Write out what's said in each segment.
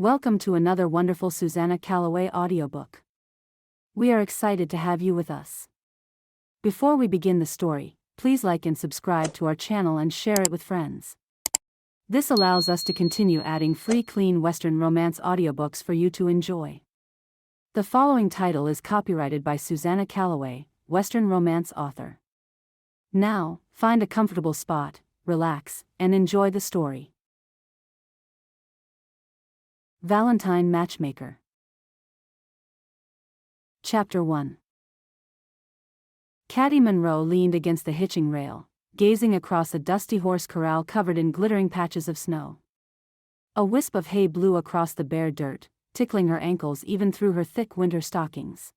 Welcome to another wonderful Susannah Calloway audiobook. We are excited to have you with us. Before we begin the story, please like and subscribe to our channel and share it with friends. This allows us to continue adding free clean Western romance audiobooks for you to enjoy. The following title is copyrighted by Susannah Calloway, Western romance author. Now, find a comfortable spot, relax, and enjoy the story. Valentine Matchmaker. Chapter 1. Caddie Monroe leaned against the hitching rail, gazing across a dusty horse corral covered in glittering patches of snow. A wisp of hay blew across the bare dirt, tickling her ankles even through her thick winter stockings.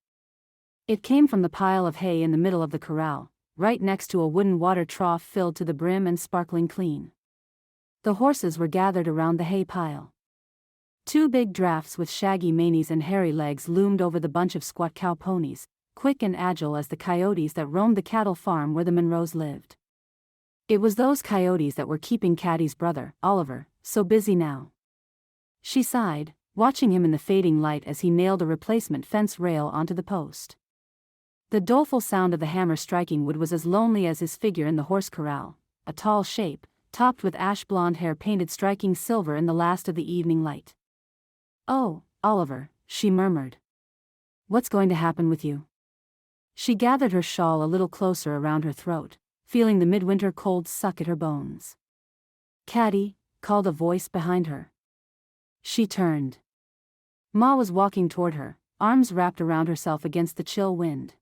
It came from the pile of hay in the middle of the corral, right next to a wooden water trough filled to the brim and sparkling clean. The horses were gathered around the hay pile. Two big drafts with shaggy manes and hairy legs loomed over the bunch of squat cow ponies, quick and agile as the coyotes that roamed the cattle farm where the Monroes lived. It was those coyotes that were keeping Caddie's brother, Oliver, so busy now. She sighed, watching him in the fading light as he nailed a replacement fence rail onto the post. The doleful sound of the hammer striking wood was as lonely as his figure in the horse corral, a tall shape, topped with ash blonde hair painted striking silver in the last of the evening light. "Oh, Oliver," she murmured. "What's going to happen with you?" She gathered her shawl a little closer around her throat, feeling the midwinter cold suck at her bones. "Caddie," called a voice behind her. She turned. Ma was walking toward her, arms wrapped around herself against the chill wind.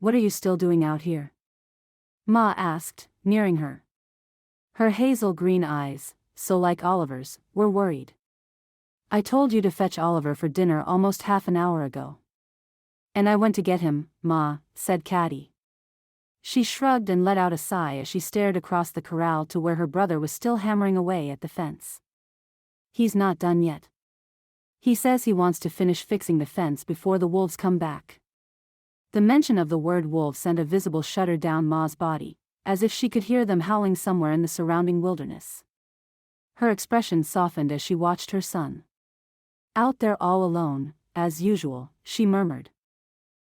"What are you still doing out here?" Ma asked, nearing her. Her hazel green eyes, so like Oliver's, were worried. "I told you to fetch Oliver for dinner almost half an hour ago." "And I went to get him, Ma," said Caddie. She shrugged and let out a sigh as she stared across the corral to where her brother was still hammering away at the fence. "He's not done yet. He says he wants to finish fixing the fence before the wolves come back." The mention of the word wolf sent a visible shudder down Ma's body, as if she could hear them howling somewhere in the surrounding wilderness. Her expression softened as she watched her son. "Out there all alone, as usual," she murmured.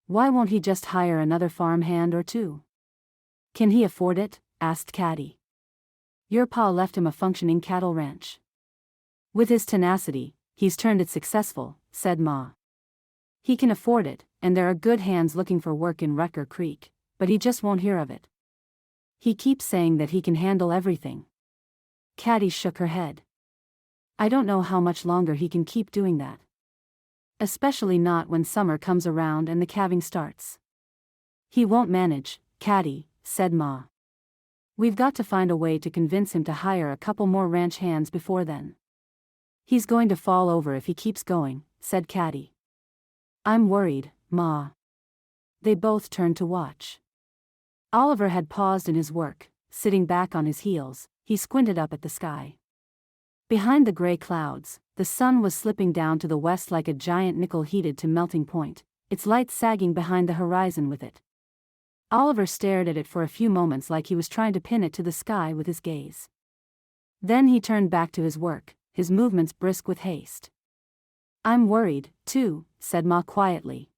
"Why won't he just hire another farm hand or two?" "Can he afford it?" asked Caddie. "Your pa left him a functioning cattle ranch." "With his tenacity, he's turned it successful," said Ma. "He can afford it, and there are good hands looking for work in Rucker Creek, but he just won't hear of it. He keeps saying that he can handle everything." Caddie shook her head. "I don't know how much longer he can keep doing that. Especially not when summer comes around and the calving starts." "He won't manage, Caddie," said Ma. "We've got to find a way to convince him to hire a couple more ranch hands before then." "He's going to fall over if he keeps going," said Caddie. "I'm worried, Ma." They both turned to watch. Oliver had paused in his work, sitting back on his heels. He squinted up at the sky. Behind the gray clouds, the sun was slipping down to the west like a giant nickel heated to melting point, its light sagging behind the horizon with it. Oliver stared at it for a few moments like he was trying to pin it to the sky with his gaze. Then he turned back to his work, his movements brisk with haste. "I'm worried, too," said Ma quietly.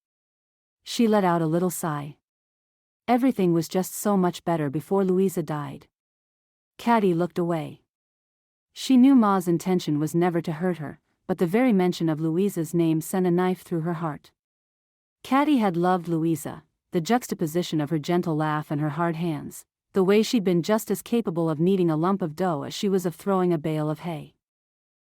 She let out a little sigh. Everything was just so much better before Louisa died. Caddie looked away. She knew Ma's intention was never to hurt her, but the very mention of Louisa's name sent a knife through her heart. Caddie had loved Louisa, the juxtaposition of her gentle laugh and her hard hands, the way she'd been just as capable of kneading a lump of dough as she was of throwing a bale of hay.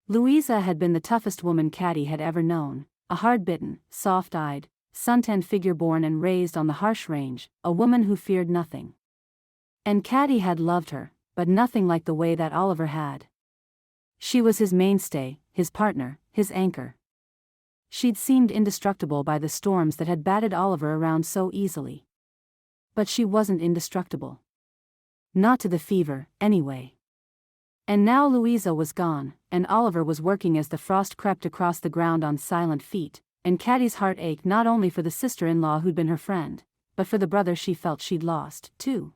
Louisa had been the toughest woman Caddie had ever known, a hard-bitten, soft-eyed, suntanned figure born and raised on the harsh range, a woman who feared nothing. And Caddie had loved her, but nothing like the way that Oliver had. She was his mainstay, his partner, his anchor. She'd seemed indestructible by the storms that had batted Oliver around so easily. But she wasn't indestructible. Not to the fever, anyway. And now Louisa was gone, and Oliver was working as the frost crept across the ground on silent feet, and Caddie's heart ached not only for the sister-in-law who'd been her friend, but for the brother she felt she'd lost, too.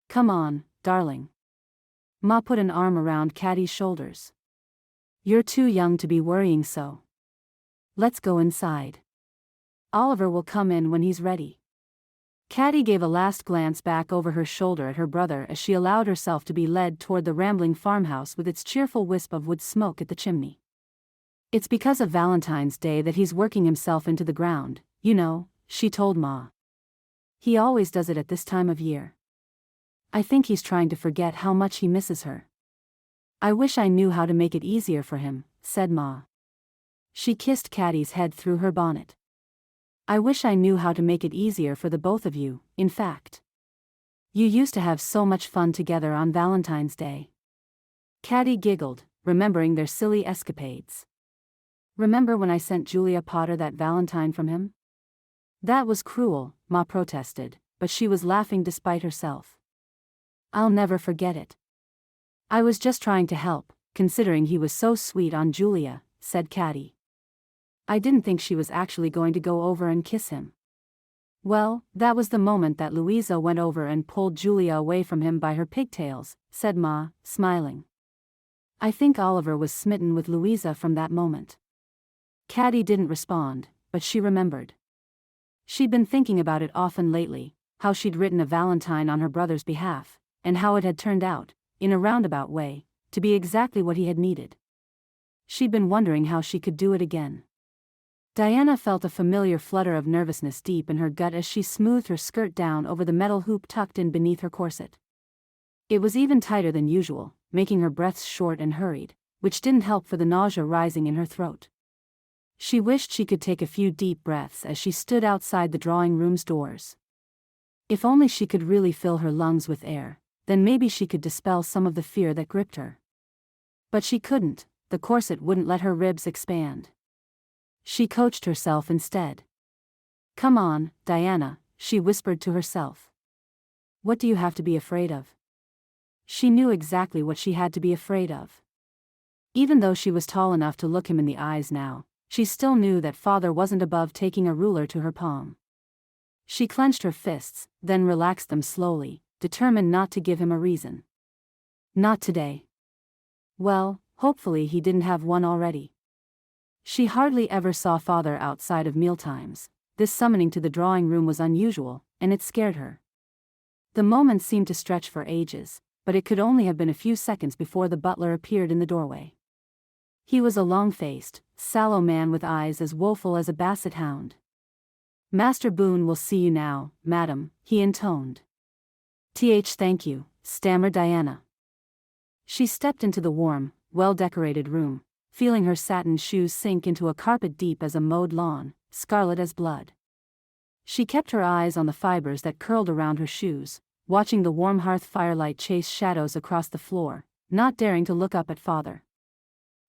"Come on, darling." Ma put an arm around Caddie's shoulders. You're too young to be worrying so. Let's go inside. Oliver will come in when he's ready. Caddie gave a last glance back over her shoulder at her brother as she allowed herself to be led toward the rambling farmhouse with its cheerful wisp of wood smoke at the chimney. It's because of Valentine's Day that he's working himself into the ground, you know, she told Ma. He always does it at this time of year. I think he's trying to forget how much he misses her. I wish I knew how to make it easier for him, said Ma. She kissed Caddie's head through her bonnet. I wish I knew how to make it easier for the both of you, in fact. You used to have so much fun together on Valentine's Day. Caddie giggled, remembering their silly escapades. Remember when I sent Julia Potter that valentine from him? That was cruel, Ma protested, but she was laughing despite herself. I'll never forget it. I was just trying to help, considering he was so sweet on Julia, said Caddie. I didn't think she was actually going to go over and kiss him. Well, that was the moment that Louisa went over and pulled Julia away from him by her pigtails, said Ma, smiling. I think Oliver was smitten with Louisa from that moment. Caddie didn't respond, but she remembered. She'd been thinking about it often lately, how she'd written a valentine on her brother's behalf, and how it had turned out, in a roundabout way, to be exactly what he had needed. She'd been wondering how she could do it again. Diana felt a familiar flutter of nervousness deep in her gut as she smoothed her skirt down over the metal hoop tucked in beneath her corset. It was even tighter than usual, making her breaths short and hurried, which didn't help for the nausea rising in her throat. She wished she could take a few deep breaths as she stood outside the drawing room's doors. If only she could really fill her lungs with air, then maybe she could dispel some of the fear that gripped her. But she couldn't, the corset wouldn't let her ribs expand. She coached herself instead. Come on, Diana, she whispered to herself. What do you have to be afraid of? She knew exactly what she had to be afraid of. Even though she was tall enough to look him in the eyes now, she still knew that father wasn't above taking a ruler to her palm. She clenched her fists, then relaxed them slowly, determined not to give him a reason. Not today. Well, hopefully he didn't have one already. She hardly ever saw father outside of mealtimes. This summoning to the drawing room was unusual, and it scared her. The moment seemed to stretch for ages, but it could only have been a few seconds before the butler appeared in the doorway. He was a long-faced, sallow man with eyes as woeful as a basset hound. Master Boone will see you now, madam, he intoned. Thank you, stammered Diana. She stepped into the warm, well-decorated room, feeling her satin shoes sink into a carpet deep as a mowed lawn, scarlet as blood. She kept her eyes on the fibers that curled around her shoes, watching the warm hearth firelight chase shadows across the floor, not daring to look up at father.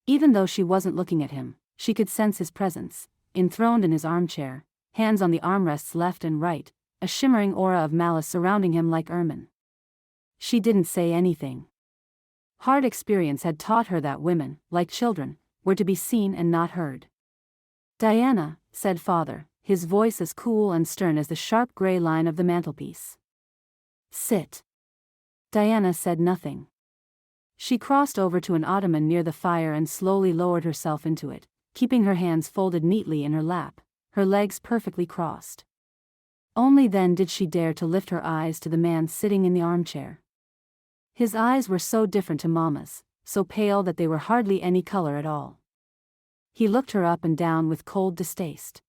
Even though she wasn't looking at him, she could sense his presence, enthroned in his armchair, hands on the armrests left and right, a shimmering aura of malice surrounding him like ermine. She didn't say anything. Hard experience had taught her that women, like children, were to be seen and not heard. Diana, said father, his voice as cool and stern as the sharp gray line of the mantelpiece. Sit. Diana said nothing. She crossed over to an ottoman near the fire and slowly lowered herself into it, keeping her hands folded neatly in her lap, her legs perfectly crossed. Only then did she dare to lift her eyes to the man sitting in the armchair. His eyes were so different to Mama's, so pale that they were hardly any color at all. He looked her up and down with cold distaste.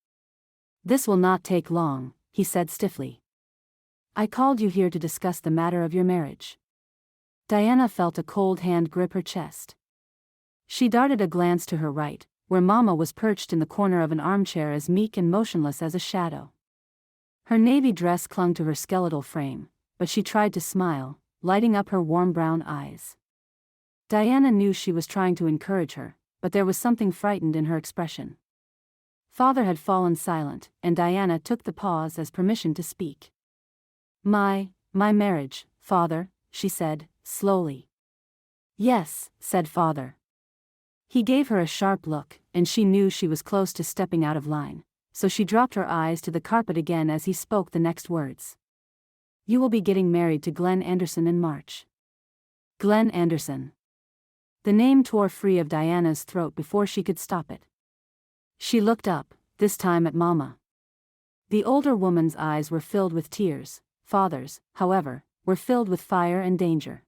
This will not take long, he said stiffly. I called you here to discuss the matter of your marriage. Diana felt a cold hand grip her chest. She darted a glance to her right, where Mama was perched in the corner of an armchair as meek and motionless as a shadow. Her navy dress clung to her skeletal frame, but she tried to smile, lighting up her warm brown eyes. Diana knew she was trying to encourage her, but there was something frightened in her expression. Father had fallen silent, and Diana took the pause as permission to speak. My marriage, father, she said, slowly. Yes, said father. He gave her a sharp look, and she knew she was close to stepping out of line, so she dropped her eyes to the carpet again as he spoke the next words. You will be getting married to Glenn Anderson in March. Glenn Anderson. The name tore free of Diana's throat before she could stop it. She looked up, this time at Mama. The older woman's eyes were filled with tears. Father's, however, were filled with fire and danger.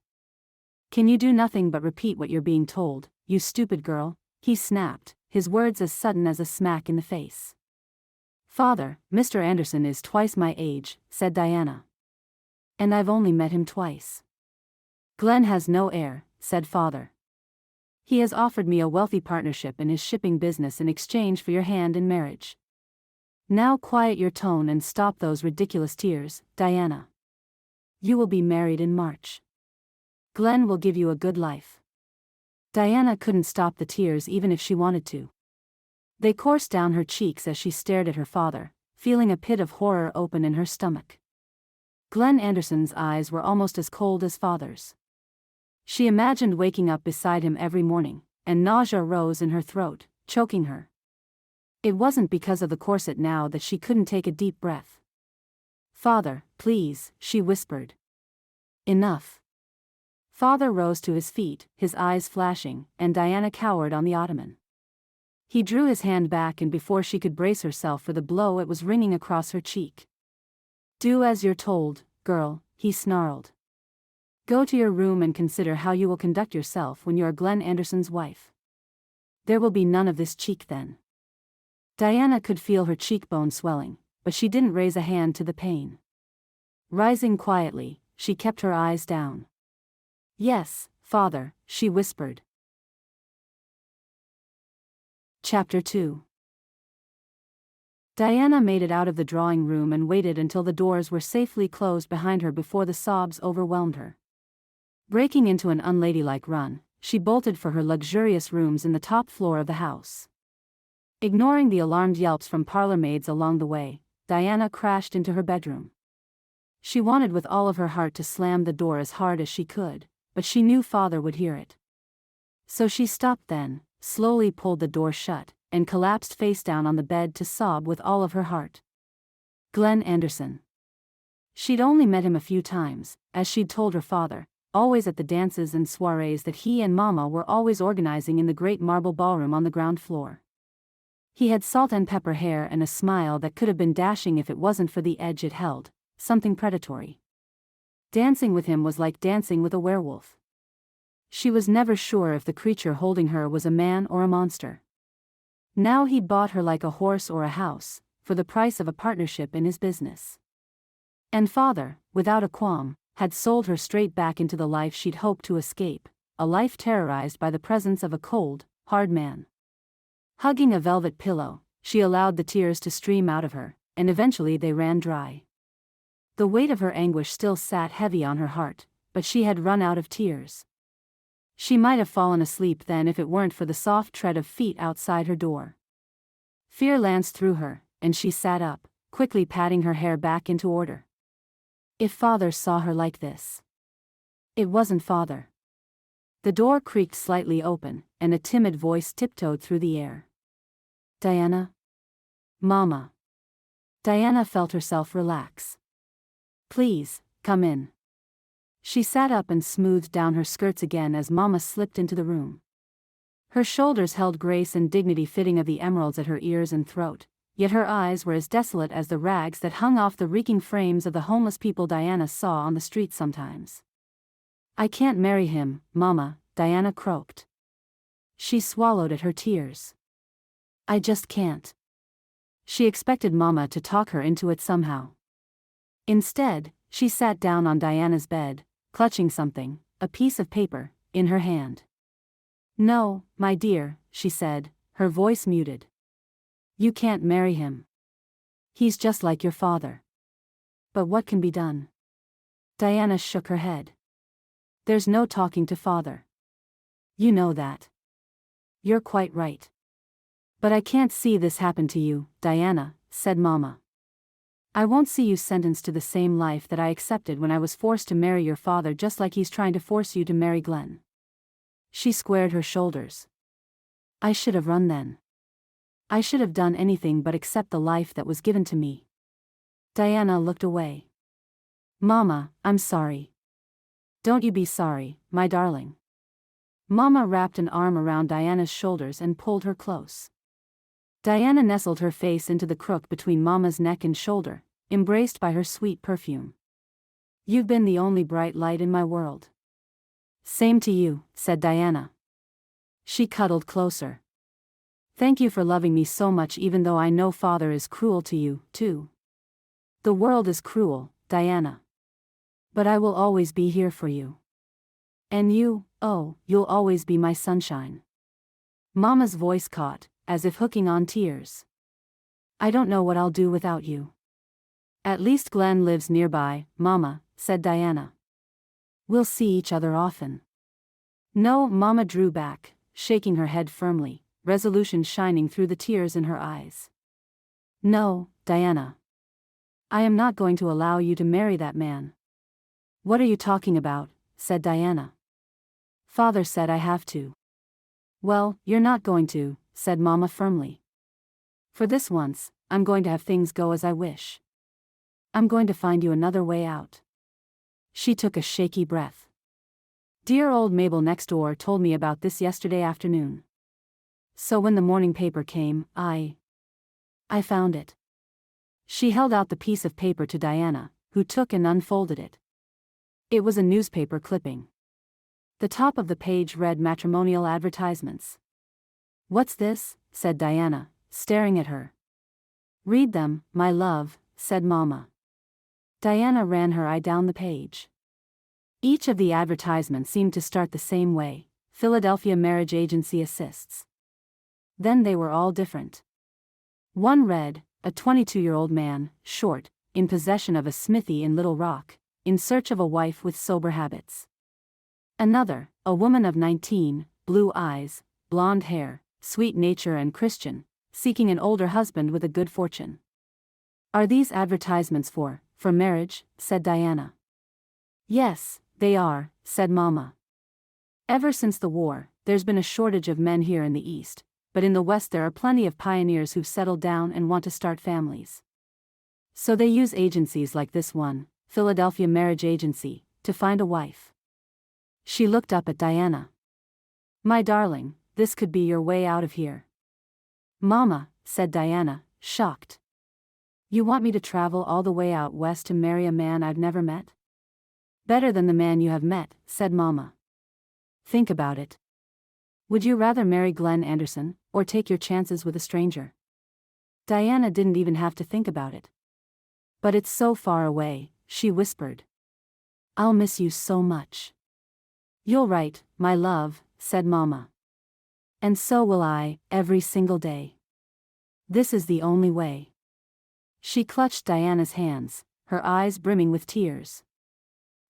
Can you do nothing but repeat what you're being told, you stupid girl? He snapped, his words as sudden as a smack in the face. Father, Mr. Anderson is twice my age, said Diana. And I've only met him twice. Glenn has no heir, said Father. He has offered me a wealthy partnership in his shipping business in exchange for your hand in marriage. Now quiet your tone and stop those ridiculous tears, Diana. You will be married in March. Glenn will give you a good life. Diana couldn't stop the tears even if she wanted to. They coursed down her cheeks as she stared at her father, feeling a pit of horror open in her stomach. Glenn Anderson's eyes were almost as cold as Father's. She imagined waking up beside him every morning, and nausea rose in her throat, choking her. It wasn't because of the corset now that she couldn't take a deep breath. Father, please, she whispered. Enough. Father rose to his feet, his eyes flashing, and Diana cowered on the ottoman. He drew his hand back, and before she could brace herself for the blow, it was ringing across her cheek. Do as you're told, girl, he snarled. Go to your room and consider how you will conduct yourself when you are Glenn Anderson's wife. There will be none of this cheek then. Diana could feel her cheekbone swelling, but she didn't raise a hand to the pain. Rising quietly, she kept her eyes down. Yes, Father, she whispered. Chapter 2. Diana made it out of the drawing room and waited until the doors were safely closed behind her before the sobs overwhelmed her. Breaking into an unladylike run, she bolted for her luxurious rooms in the top floor of the house. Ignoring the alarmed yelps from parlor maids along the way, Diana crashed into her bedroom. She wanted with all of her heart to slam the door as hard as she could, but she knew Father would hear it. So she stopped then, slowly pulled the door shut, and collapsed face down on the bed to sob with all of her heart. Glenn Anderson. She'd only met him a few times, as she'd told her father, always at the dances and soirees that he and Mama were always organizing in the great marble ballroom on the ground floor. He had salt and pepper hair and a smile that could have been dashing if it wasn't for the edge it held, something predatory. Dancing with him was like dancing with a werewolf. She was never sure if the creature holding her was a man or a monster. Now he'd bought her like a horse or a house, for the price of a partnership in his business. And Father, without a qualm, had sold her straight back into the life she'd hoped to escape, a life terrorized by the presence of a cold, hard man. Hugging a velvet pillow, she allowed the tears to stream out of her, and eventually they ran dry. The weight of her anguish still sat heavy on her heart, but she had run out of tears. She might have fallen asleep then if it weren't for the soft tread of feet outside her door. Fear lanced through her, and she sat up, quickly patting her hair back into order. If Father saw her like this. It wasn't Father. The door creaked slightly open, and a timid voice tiptoed through the air. Diana? Mama. Diana felt herself relax. Please, come in. She sat up and smoothed down her skirts again as Mama slipped into the room. Her shoulders held grace and dignity fitting of the emeralds at her ears and throat, yet her eyes were as desolate as the rags that hung off the reeking frames of the homeless people Diana saw on the street sometimes. I can't marry him, Mama, Diana croaked. She swallowed at her tears. I just can't. She expected Mama to talk her into it somehow. Instead, she sat down on Diana's bed, clutching something, a piece of paper, in her hand. No, my dear, she said, her voice muted. You can't marry him. He's just like your father. But what can be done? Diana shook her head. There's no talking to Father. You know that. You're quite right. But I can't see this happen to you, Diana, said Mama. I won't see you sentenced to the same life that I accepted when I was forced to marry your father, just like he's trying to force you to marry Glenn. She squared her shoulders. I should have run then. I should have done anything but accept the life that was given to me. Diana looked away. Mama, I'm sorry. Don't you be sorry, my darling. Mama wrapped an arm around Diana's shoulders and pulled her close. Diana nestled her face into the crook between Mama's neck and shoulder, embraced by her sweet perfume. "You've been the only bright light in my world." "Same to you," said Diana. She cuddled closer. "Thank you for loving me so much even though I know Father is cruel to you, too." "The world is cruel, Diana. But I will always be here for you. And you, oh, you'll always be my sunshine." Mama's voice caught, as if hooking on tears. "I don't know what I'll do without you." "At least Glenn lives nearby, Mama," said Diana. "We'll see each other often." "No," Mama drew back, shaking her head firmly, resolution shining through the tears in her eyes. "No, Diana. I am not going to allow you to marry that man." "What are you talking about?" said Diana. "Father said I have to." "Well, you're not going to," said Mama firmly. "For this once, I'm going to have things go as I wish. I'm going to find you another way out." She took a shaky breath. "Dear old Mabel next door told me about this yesterday afternoon. So when the morning paper came, I found it." She held out the piece of paper to Diana, who took and unfolded it. It was a newspaper clipping. The top of the page read matrimonial advertisements. "What's this?" said Diana, staring at her. "Read them, my love," said Mama. Diana ran her eye down the page. Each of the advertisements seemed to start the same way: Philadelphia Marriage Agency assists. Then they were all different. One read, a 22-year-old man, short, in possession of a smithy in Little Rock, in search of a wife with sober habits. Another, a woman of 19, blue eyes, blonde hair, sweet nature and Christian, seeking an older husband with a good fortune. "Are these advertisements for marriage?" said Diana. "Yes, they are," said Mama. "Ever since the war, there's been a shortage of men here in the East, but in the West there are plenty of pioneers who've settled down and want to start families. So they use agencies like this one, Philadelphia Marriage Agency, to find a wife." She looked up at Diana. "My darling, this could be your way out of here." "Mama," said Diana, shocked. "You want me to travel all the way out west to marry a man I've never met?" "Better than the man you have met," said Mama. "Think about it. Would you rather marry Glenn Anderson, or take your chances with a stranger?" Diana didn't even have to think about it. "But it's so far away," she whispered. "I'll miss you so much." "You'll write, my love," said Mama. "And so will I, every single day. This is the only way." She clutched Diana's hands, her eyes brimming with tears.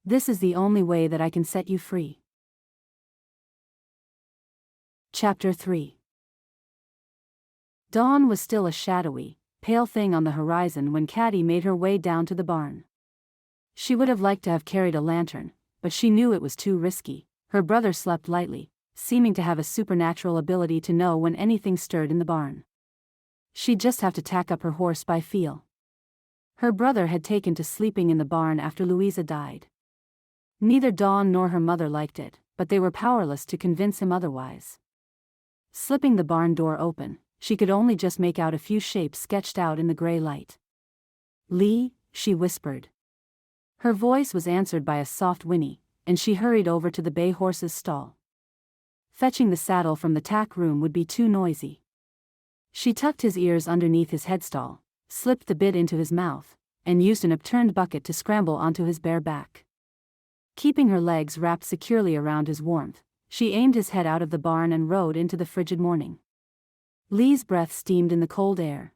"This is the only way that I can set you free." Chapter 3. Dawn was still a shadowy, pale thing on the horizon when Caddie made her way down to the barn. She would have liked to have carried a lantern, but she knew it was too risky. Her brother slept lightly, seeming to have a supernatural ability to know when anything stirred in the barn. She'd just have to tack up her horse by feel. Her brother had taken to sleeping in the barn after Louisa died. Neither Dawn nor her mother liked it, but they were powerless to convince him otherwise. Slipping the barn door open, she could only just make out a few shapes sketched out in the gray light. "Lee," she whispered. Her voice was answered by a soft whinny, and she hurried over to the bay horse's stall. Fetching the saddle from the tack room would be too noisy. She tucked his ears underneath his headstall, slipped the bit into his mouth, and used an upturned bucket to scramble onto his bare back. Keeping her legs wrapped securely around his warmth, she aimed his head out of the barn and rode into the frigid morning. Lee's breath steamed in the cold air.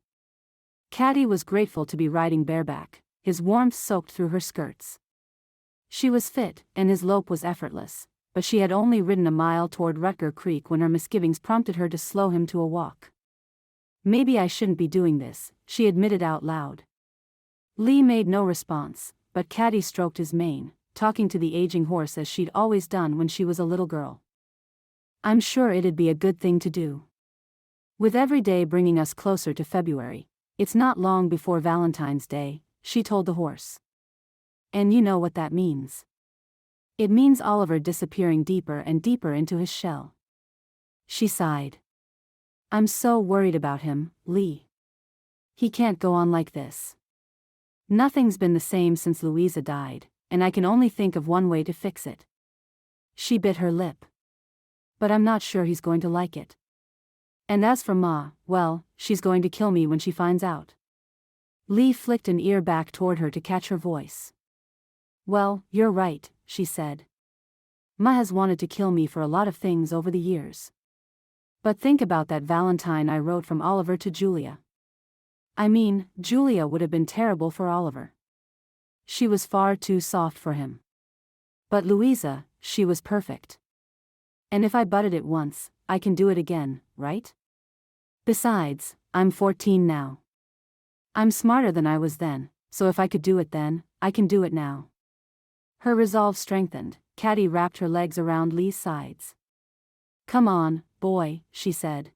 Caddie was grateful to be riding bareback, his warmth soaked through her skirts. She was fit, and his lope was effortless, but she had only ridden a mile toward Rutger Creek when her misgivings prompted her to slow him to a walk. "Maybe I shouldn't be doing this," she admitted out loud. Lee made no response, but Caddie stroked his mane, talking to the aging horse as she'd always done when she was a little girl. "I'm sure it'd be a good thing to do. With every day bringing us closer to February, it's not long before Valentine's Day," she told the horse. "And you know what that means." It means Oliver disappearing deeper and deeper into his shell. She sighed. I'm so worried about him, Lee. He can't go on like this. Nothing's been the same since Louisa died, and I can only think of one way to fix it. She bit her lip. But I'm not sure he's going to like it. And as for Ma, well, she's going to kill me when she finds out. Lee flicked an ear back toward her to catch her voice. Well, you're right, she said. Ma has wanted to kill me for a lot of things over the years. But think about that Valentine I wrote from Oliver to Julia. I mean, Julia would have been terrible for Oliver. She was far too soft for him. But Louisa, she was perfect. And if I butted it once, I can do it again, right? Besides, I'm 14 now. I'm smarter than I was then, so if I could do it then, I can do it now. Her resolve strengthened. Caddie wrapped her legs around Lee's sides. Come on, boy, she said.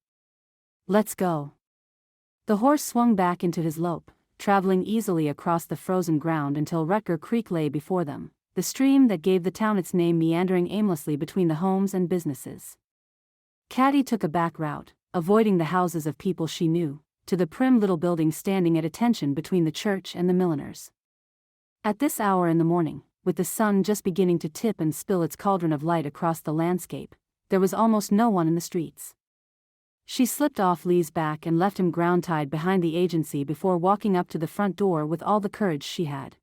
Let's go. The horse swung back into his lope, traveling easily across the frozen ground until Rutger Creek lay before them, the stream that gave the town its name meandering aimlessly between the homes and businesses. Caddie took a back route, avoiding the houses of people she knew, to the prim little building standing at attention between the church and the milliners. At this hour in the morning, with the sun just beginning to tip and spill its cauldron of light across the landscape, there was almost no one in the streets. She slipped off Lee's back and left him ground-tied behind the agency before walking up to the front door with all the courage she had.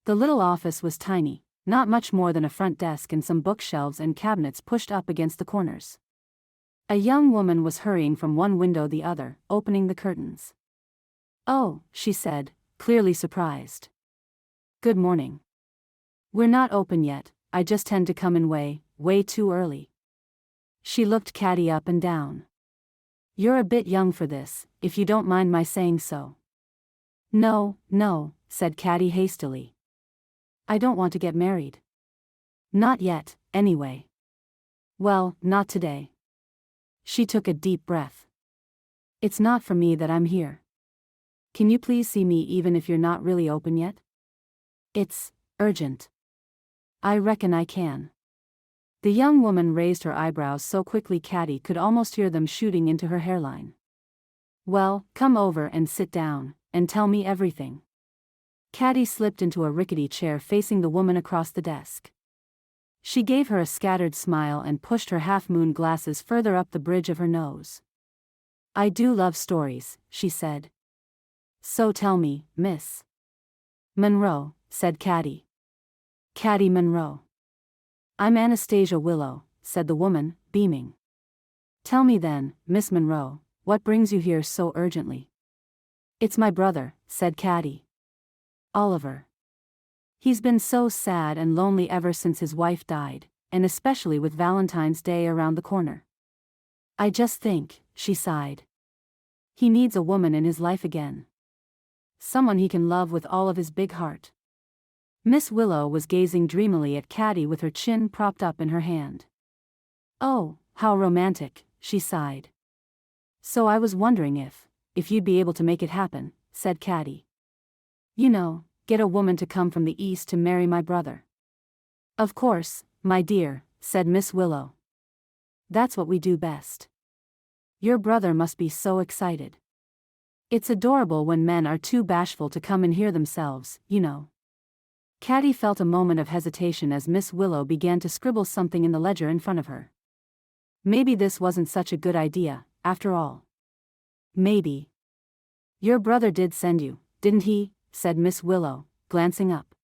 The little office was tiny, not much more than a front desk and some bookshelves and cabinets pushed up against the corners. A young woman was hurrying from one window to the other, opening the curtains. Oh, she said, clearly surprised. Good morning. We're not open yet, I just tend to come in way too early. She looked Caddie up and down. You're a bit young for this, if you don't mind my saying so. No, said Caddie hastily. I don't want to get married. Not yet, anyway. Well, not today. She took a deep breath. It's not for me that I'm here. Can you please see me even if you're not really open yet? It's urgent. I reckon I can. The young woman raised her eyebrows so quickly Caddie could almost hear them shooting into her hairline. Well, come over and sit down, and tell me everything. Caddie slipped into a rickety chair facing the woman across the desk. She gave her a scattered smile and pushed her half-moon glasses further up the bridge of her nose. I do love stories, she said. So tell me, Miss Monroe, said Caddie. Caddie Monroe. I'm Anastasia Willow, said the woman, beaming. Tell me then, Miss Monroe, what brings you here so urgently? It's my brother, said Caddie. Oliver. He's been so sad and lonely ever since his wife died, and especially with Valentine's Day around the corner. I just think, she sighed. He needs a woman in his life again. Someone he can love with all of his big heart. Miss Willow was gazing dreamily at Caddie with her chin propped up in her hand. Oh, how romantic, she sighed. So I was wondering if you'd be able to make it happen, said Caddie. You know, get a woman to come from the east to marry my brother. Of course, my dear, said Miss Willow. That's what we do best. Your brother must be so excited. It's adorable when men are too bashful to come and hear themselves, you know. Caddie felt a moment of hesitation as Miss Willow began to scribble something in the ledger in front of her. Maybe this wasn't such a good idea, after all. Maybe. Your brother did send you, didn't he? Said Miss Willow, glancing up.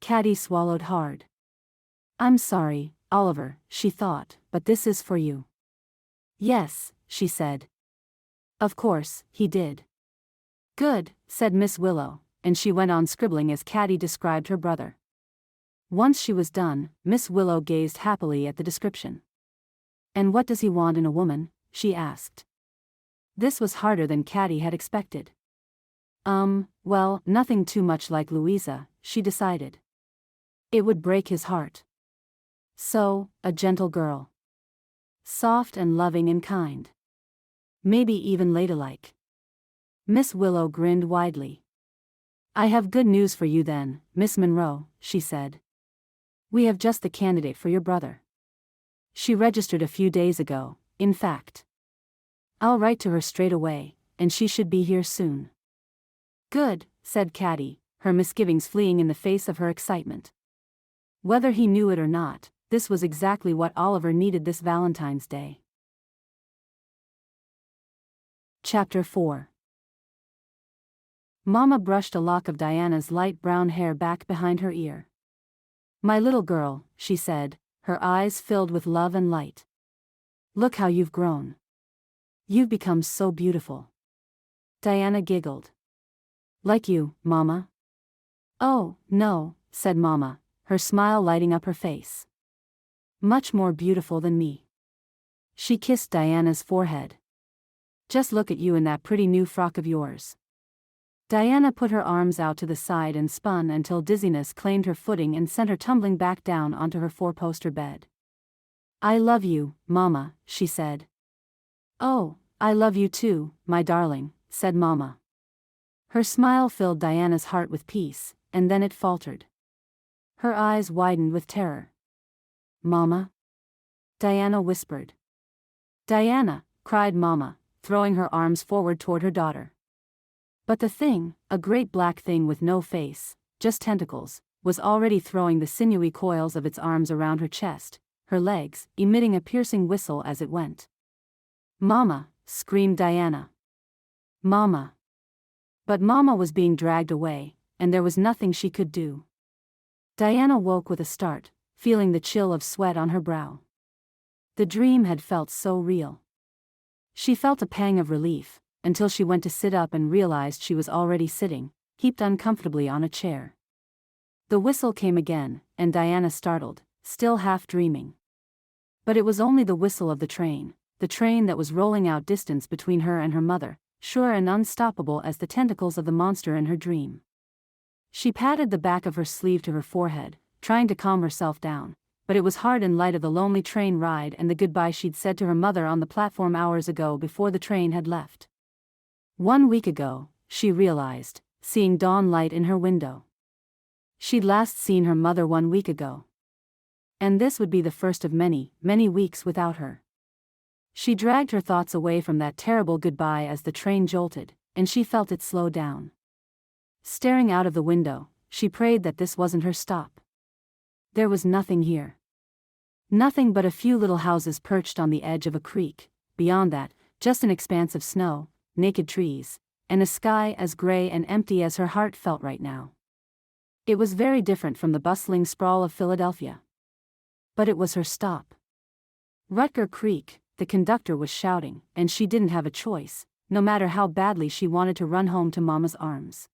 Caddie swallowed hard. I'm sorry, Oliver, she thought, but this is for you. Yes, she said. Of course, he did. Good, said Miss Willow, and she went on scribbling as Caddie described her brother. Once she was done, Miss Willow gazed happily at the description. And what does he want in a woman? She asked. This was harder than Caddie had expected. Well, nothing too much like Louisa, she decided. It would break his heart. So, a gentle girl. Soft and loving and kind. Maybe even ladylike. Miss Willow grinned widely. I have good news for you then, Miss Monroe, she said. We have just the candidate for your brother. She registered a few days ago, in fact. I'll write to her straight away, and she should be here soon." "Good," said Caddie, her misgivings fleeing in the face of her excitement. Whether he knew it or not, this was exactly what Oliver needed this Valentine's Day. Chapter 4. Mama brushed a lock of Diana's light brown hair back behind her ear. "My little girl," she said, her eyes filled with love and light. "Look how you've grown. You've become so beautiful." Diana giggled. "Like you, Mama?" "Oh, no," said Mama, her smile lighting up her face. "Much more beautiful than me." She kissed Diana's forehead. "Just look at you in that pretty new frock of yours." Diana put her arms out to the side and spun until dizziness claimed her footing and sent her tumbling back down onto her four-poster bed. "I love you, Mama," she said. "Oh, I love you too, my darling," said Mama. Her smile filled Diana's heart with peace, and then it faltered. Her eyes widened with terror. "Mama?" Diana whispered. "Diana," cried Mama, throwing her arms forward toward her daughter. But the thing, a great black thing with no face, just tentacles, was already throwing the sinewy coils of its arms around her chest, her legs, emitting a piercing whistle as it went. "Mama!" screamed Diana. "Mama!" But Mama was being dragged away, and there was nothing she could do. Diana woke with a start, feeling the chill of sweat on her brow. The dream had felt so real. She felt a pang of relief, until she went to sit up and realized she was already sitting, heaped uncomfortably on a chair. The whistle came again, and Diana startled, still half dreaming. But it was only the whistle of the train that was rolling out distance between her and her mother, sure and unstoppable as the tentacles of the monster in her dream. She patted the back of her sleeve to her forehead, trying to calm herself down, but it was hard in light of the lonely train ride and the goodbye she'd said to her mother on the platform hours ago before the train had left. 1 week ago, she realized, seeing dawn light in her window. She'd last seen her mother 1 week ago. And this would be the first of many, many weeks without her. She dragged her thoughts away from that terrible goodbye as the train jolted, and she felt it slow down. Staring out of the window, she prayed that this wasn't her stop. There was nothing here. Nothing but a few little houses perched on the edge of a creek. Beyond that, just an expanse of snow, naked trees, and a sky as gray and empty as her heart felt right now. It was very different from the bustling sprawl of Philadelphia. But it was her stop. Rutger Creek, the conductor was shouting, and she didn't have a choice, no matter how badly she wanted to run home to Mama's arms.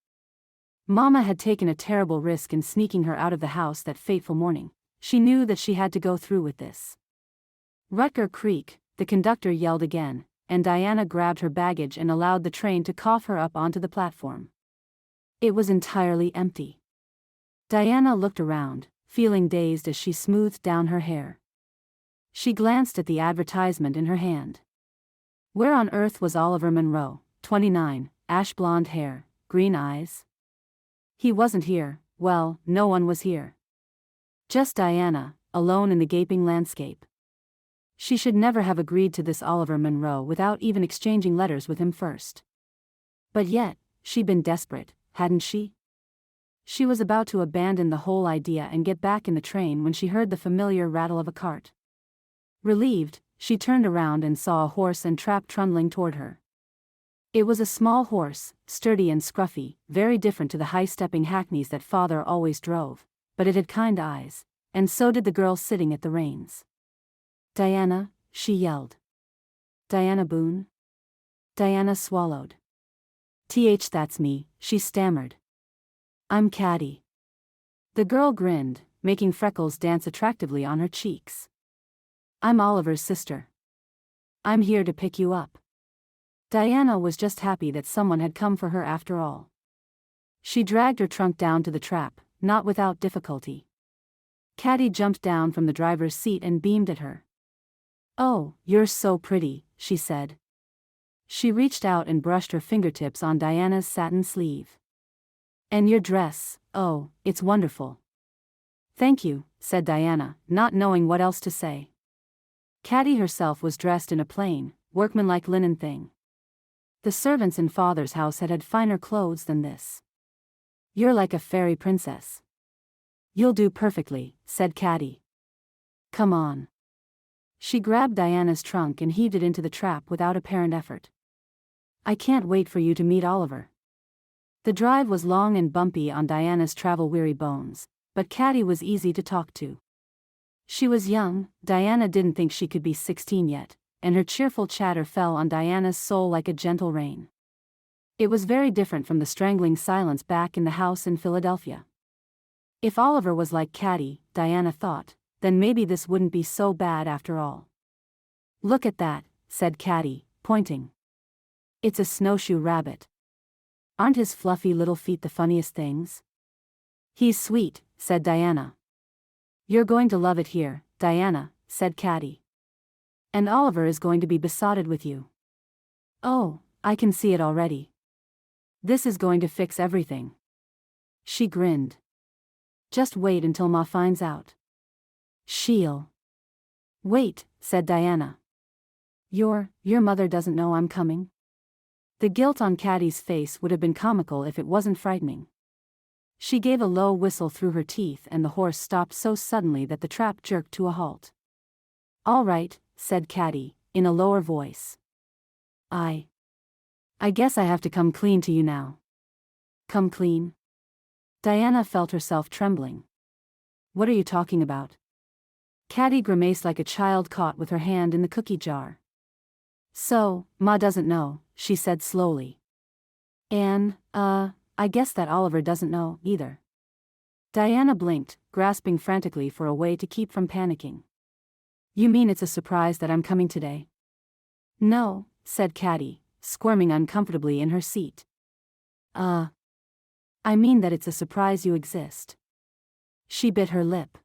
Mama had taken a terrible risk in sneaking her out of the house that fateful morning. She knew that she had to go through with this. "Rutger Creek," the conductor yelled again, and Diana grabbed her baggage and allowed the train to cough her up onto the platform. It was entirely empty. Diana looked around, feeling dazed as she smoothed down her hair. She glanced at the advertisement in her hand. Where on earth was Oliver Monroe, 29, ash blonde hair, green eyes? He wasn't here. Well, no one was here. Just Diana, alone in the gaping landscape. She should never have agreed to this Oliver Monroe without even exchanging letters with him first. But yet, she'd been desperate, hadn't she? She was about to abandon the whole idea and get back in the train when she heard the familiar rattle of a cart. Relieved, she turned around and saw a horse and trap trundling toward her. It was a small horse, sturdy and scruffy, very different to the high-stepping hackneys that father always drove, but it had kind eyes, and so did the girl sitting at the reins. "Diana," she yelled. "Diana Boone?" Diana swallowed. That's me," she stammered. "I'm Caddie." The girl grinned, making freckles dance attractively on her cheeks. "I'm Oliver's sister. I'm here to pick you up." Diana was just happy that someone had come for her after all. She dragged her trunk down to the trap, not without difficulty. Caddie jumped down from the driver's seat and beamed at her. "Oh, you're so pretty," she said. She reached out and brushed her fingertips on Diana's satin sleeve. "And your dress, oh, it's wonderful." Thank you, said Diana, not knowing what else to say. Caddie herself was dressed in a plain, workmanlike linen thing. The servants in Father's house had finer clothes than this. You're like a fairy princess. You'll do perfectly, said Caddie. Come on. She grabbed Diana's trunk and heaved it into the trap without apparent effort. I can't wait for you to meet Oliver. The drive was long and bumpy on Diana's travel-weary bones, but Caddie was easy to talk to. She was young, Diana didn't think she could be 16 yet, and her cheerful chatter fell on Diana's soul like a gentle rain. It was very different from the strangling silence back in the house in Philadelphia. If Oliver was like Caddie, Diana thought, then maybe this wouldn't be so bad after all. Look at that, said Caddie, pointing. It's a snowshoe rabbit. Aren't his fluffy little feet the funniest things? He's sweet, said Diana. You're going to love it here, Diana, said Caddie. And Oliver is going to be besotted with you. Oh, I can see it already. This is going to fix everything. She grinned. Just wait until Ma finds out. She'll. Wait, said Diana. Your mother doesn't know I'm coming? The guilt on Caddie's face would have been comical if it wasn't frightening. She gave a low whistle through her teeth and the horse stopped so suddenly that the trap jerked to a halt. All right, said Caddie, in a lower voice. I guess I have to come clean to you now. Come clean? Diana felt herself trembling. What are you talking about? Caddie grimaced like a child caught with her hand in the cookie jar. So, Ma doesn't know, she said slowly. And, I guess that Oliver doesn't know, either. Diana blinked, grasping frantically for a way to keep from panicking. You mean it's a surprise that I'm coming today? No, said Caddie, squirming uncomfortably in her seat. I mean that it's a surprise you exist. She bit her lip.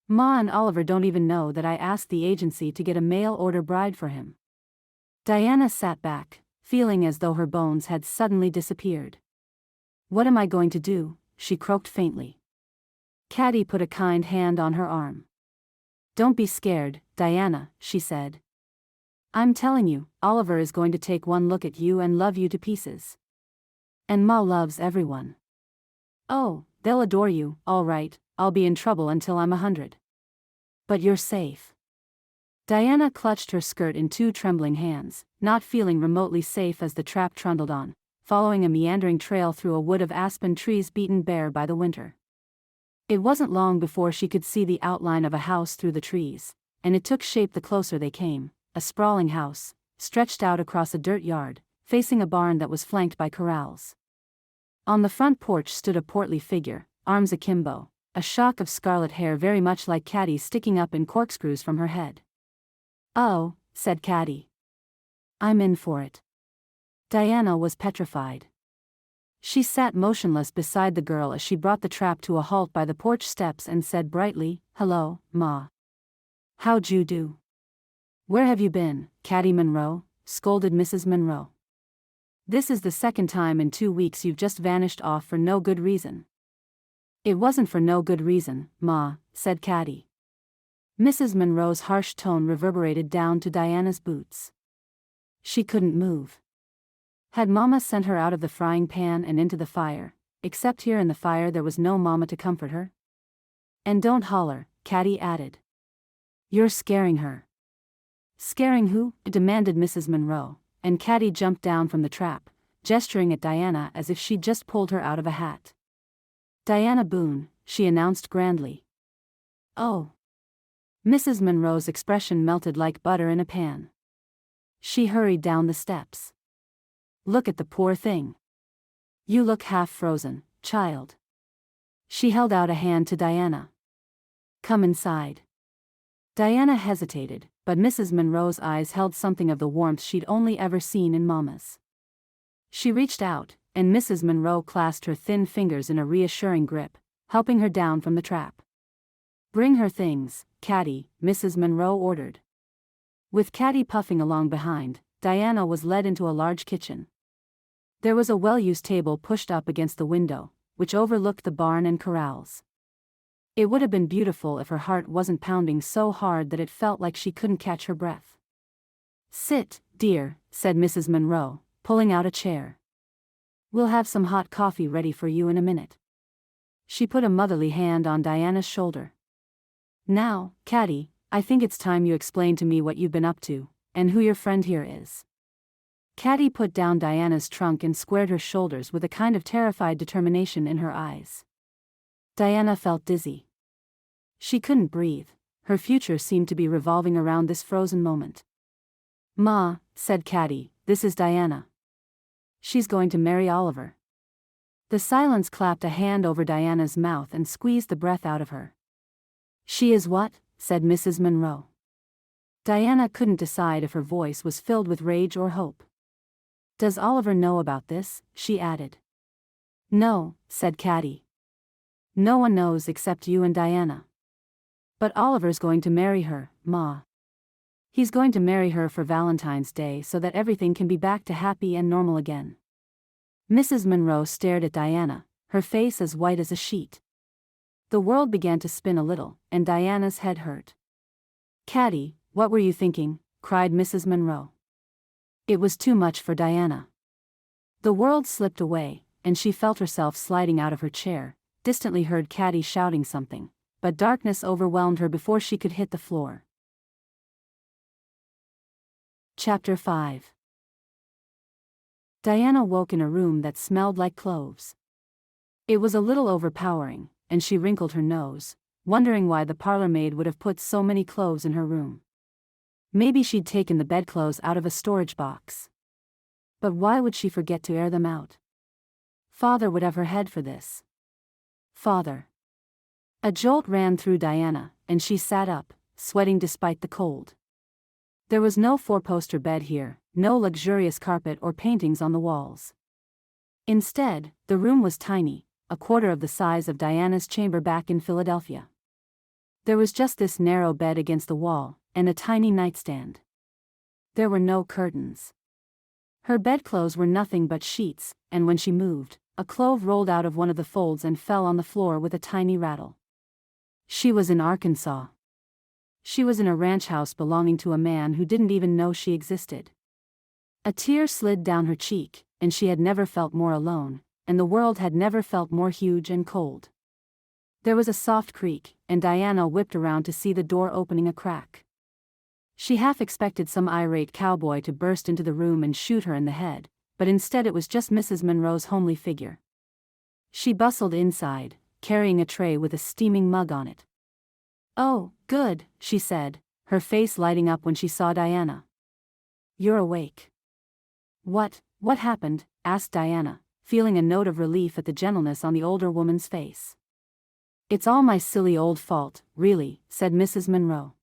Ma and Oliver don't even know that I asked the agency to get a mail-order bride for him. Diana sat back, feeling as though her bones had suddenly disappeared. What am I going to do? She croaked faintly. Caddie put a kind hand on her arm. Don't be scared, Diana, she said. I'm telling you, Oliver is going to take one look at you and love you to pieces. And Ma loves everyone. Oh, they'll adore you, all right, I'll be in trouble until I'm 100. But you're safe. Diana clutched her skirt in two trembling hands, not feeling remotely safe as the trap trundled on, following a meandering trail through a wood of aspen trees beaten bare by the winter. It wasn't long before she could see the outline of a house through the trees, and it took shape the closer they came, a sprawling house, stretched out across a dirt yard, facing a barn that was flanked by corrals. On the front porch stood a portly figure, arms akimbo, a shock of scarlet hair very much like Caddie's sticking up in corkscrews from her head. Oh, said Caddie. I'm in for it. Diana was petrified. She sat motionless beside the girl as she brought the trap to a halt by the porch steps and said brightly, Hello, Ma. How'd you do? Where have you been, Caddie Monroe? Scolded Mrs. Monroe. This is the second time in 2 weeks you've just vanished off for no good reason. It wasn't for no good reason, Ma, said Caddie. Mrs. Monroe's harsh tone reverberated down to Diana's boots. She couldn't move. Had Mama sent her out of the frying pan and into the fire, except here in the fire there was no Mama to comfort her? And don't holler, Caddie added. You're scaring her. Scaring who? Demanded Mrs. Monroe, and Caddie jumped down from the trap, gesturing at Diana as if she'd just pulled her out of a hat. Diana Boone, she announced grandly. Oh. Mrs. Monroe's expression melted like butter in a pan. She hurried down the steps. Look at the poor thing. You look half frozen, child. She held out a hand to Diana. Come inside. Diana hesitated, but Mrs. Monroe's eyes held something of the warmth she'd only ever seen in Mama's. She reached out, and Mrs. Monroe clasped her thin fingers in a reassuring grip, helping her down from the trap. Bring her things, Caddie, Mrs. Monroe ordered. With Caddie puffing along behind, Diana was led into a large kitchen. There was a well-used table pushed up against the window, which overlooked the barn and corrals. It would have been beautiful if her heart wasn't pounding so hard that it felt like she couldn't catch her breath. "Sit, dear," said Mrs. Monroe, pulling out a chair. "We'll have some hot coffee ready for you in a minute." She put a motherly hand on Diana's shoulder. "Now, Caddie, I think it's time you explain to me what you've been up to, and who your friend here is." Caddie put down Diana's trunk and squared her shoulders with a kind of terrified determination in her eyes. Diana felt dizzy. She couldn't breathe. Her future seemed to be revolving around this frozen moment. "Ma," said Caddie, "this is Diana. She's going to marry Oliver." The silence clapped a hand over Diana's mouth and squeezed the breath out of her. "She is what?" said Mrs. Monroe. Diana couldn't decide if her voice was filled with rage or hope. "Does Oliver know about this?" she added. "No," said Caddie. "No one knows except you and Diana. But Oliver's going to marry her, Ma. He's going to marry her for Valentine's Day so that everything can be back to happy and normal again." Mrs. Monroe stared at Diana, her face as white as a sheet. The world began to spin a little, and Diana's head hurt. "Caddie, what were you thinking?" cried Mrs. Monroe. It was too much for Diana. The world slipped away, and she felt herself sliding out of her chair, distantly heard Caddie shouting something, but darkness overwhelmed her before she could hit the floor. Chapter 5. Diana woke in a room that smelled like cloves. It was a little overpowering, and she wrinkled her nose, wondering why the parlor maid would have put so many cloves in her room. Maybe she'd taken the bedclothes out of a storage box. But why would she forget to air them out? Father would have her head for this. Father. A jolt ran through Diana, and she sat up, sweating despite the cold. There was no four-poster bed here, no luxurious carpet or paintings on the walls. Instead, the room was tiny, a quarter of the size of Diana's chamber back in Philadelphia. There was just this narrow bed against the wall, and a tiny nightstand. There were no curtains. Her bedclothes were nothing but sheets, and when she moved, a clove rolled out of one of the folds and fell on the floor with a tiny rattle. She was in Arkansas. She was in a ranch house belonging to a man who didn't even know she existed. A tear slid down her cheek, and she had never felt more alone, and the world had never felt more huge and cold. There was a soft creak, and Diana whipped around to see the door opening a crack. She half expected some irate cowboy to burst into the room and shoot her in the head, but instead it was just Mrs. Monroe's homely figure. She bustled inside, carrying a tray with a steaming mug on it. "Oh, good," she said, her face lighting up when she saw Diana. "You're awake." What happened?" asked Diana, feeling a note of relief at the gentleness on the older woman's face. "It's all my silly old fault, really," said Mrs. Monroe.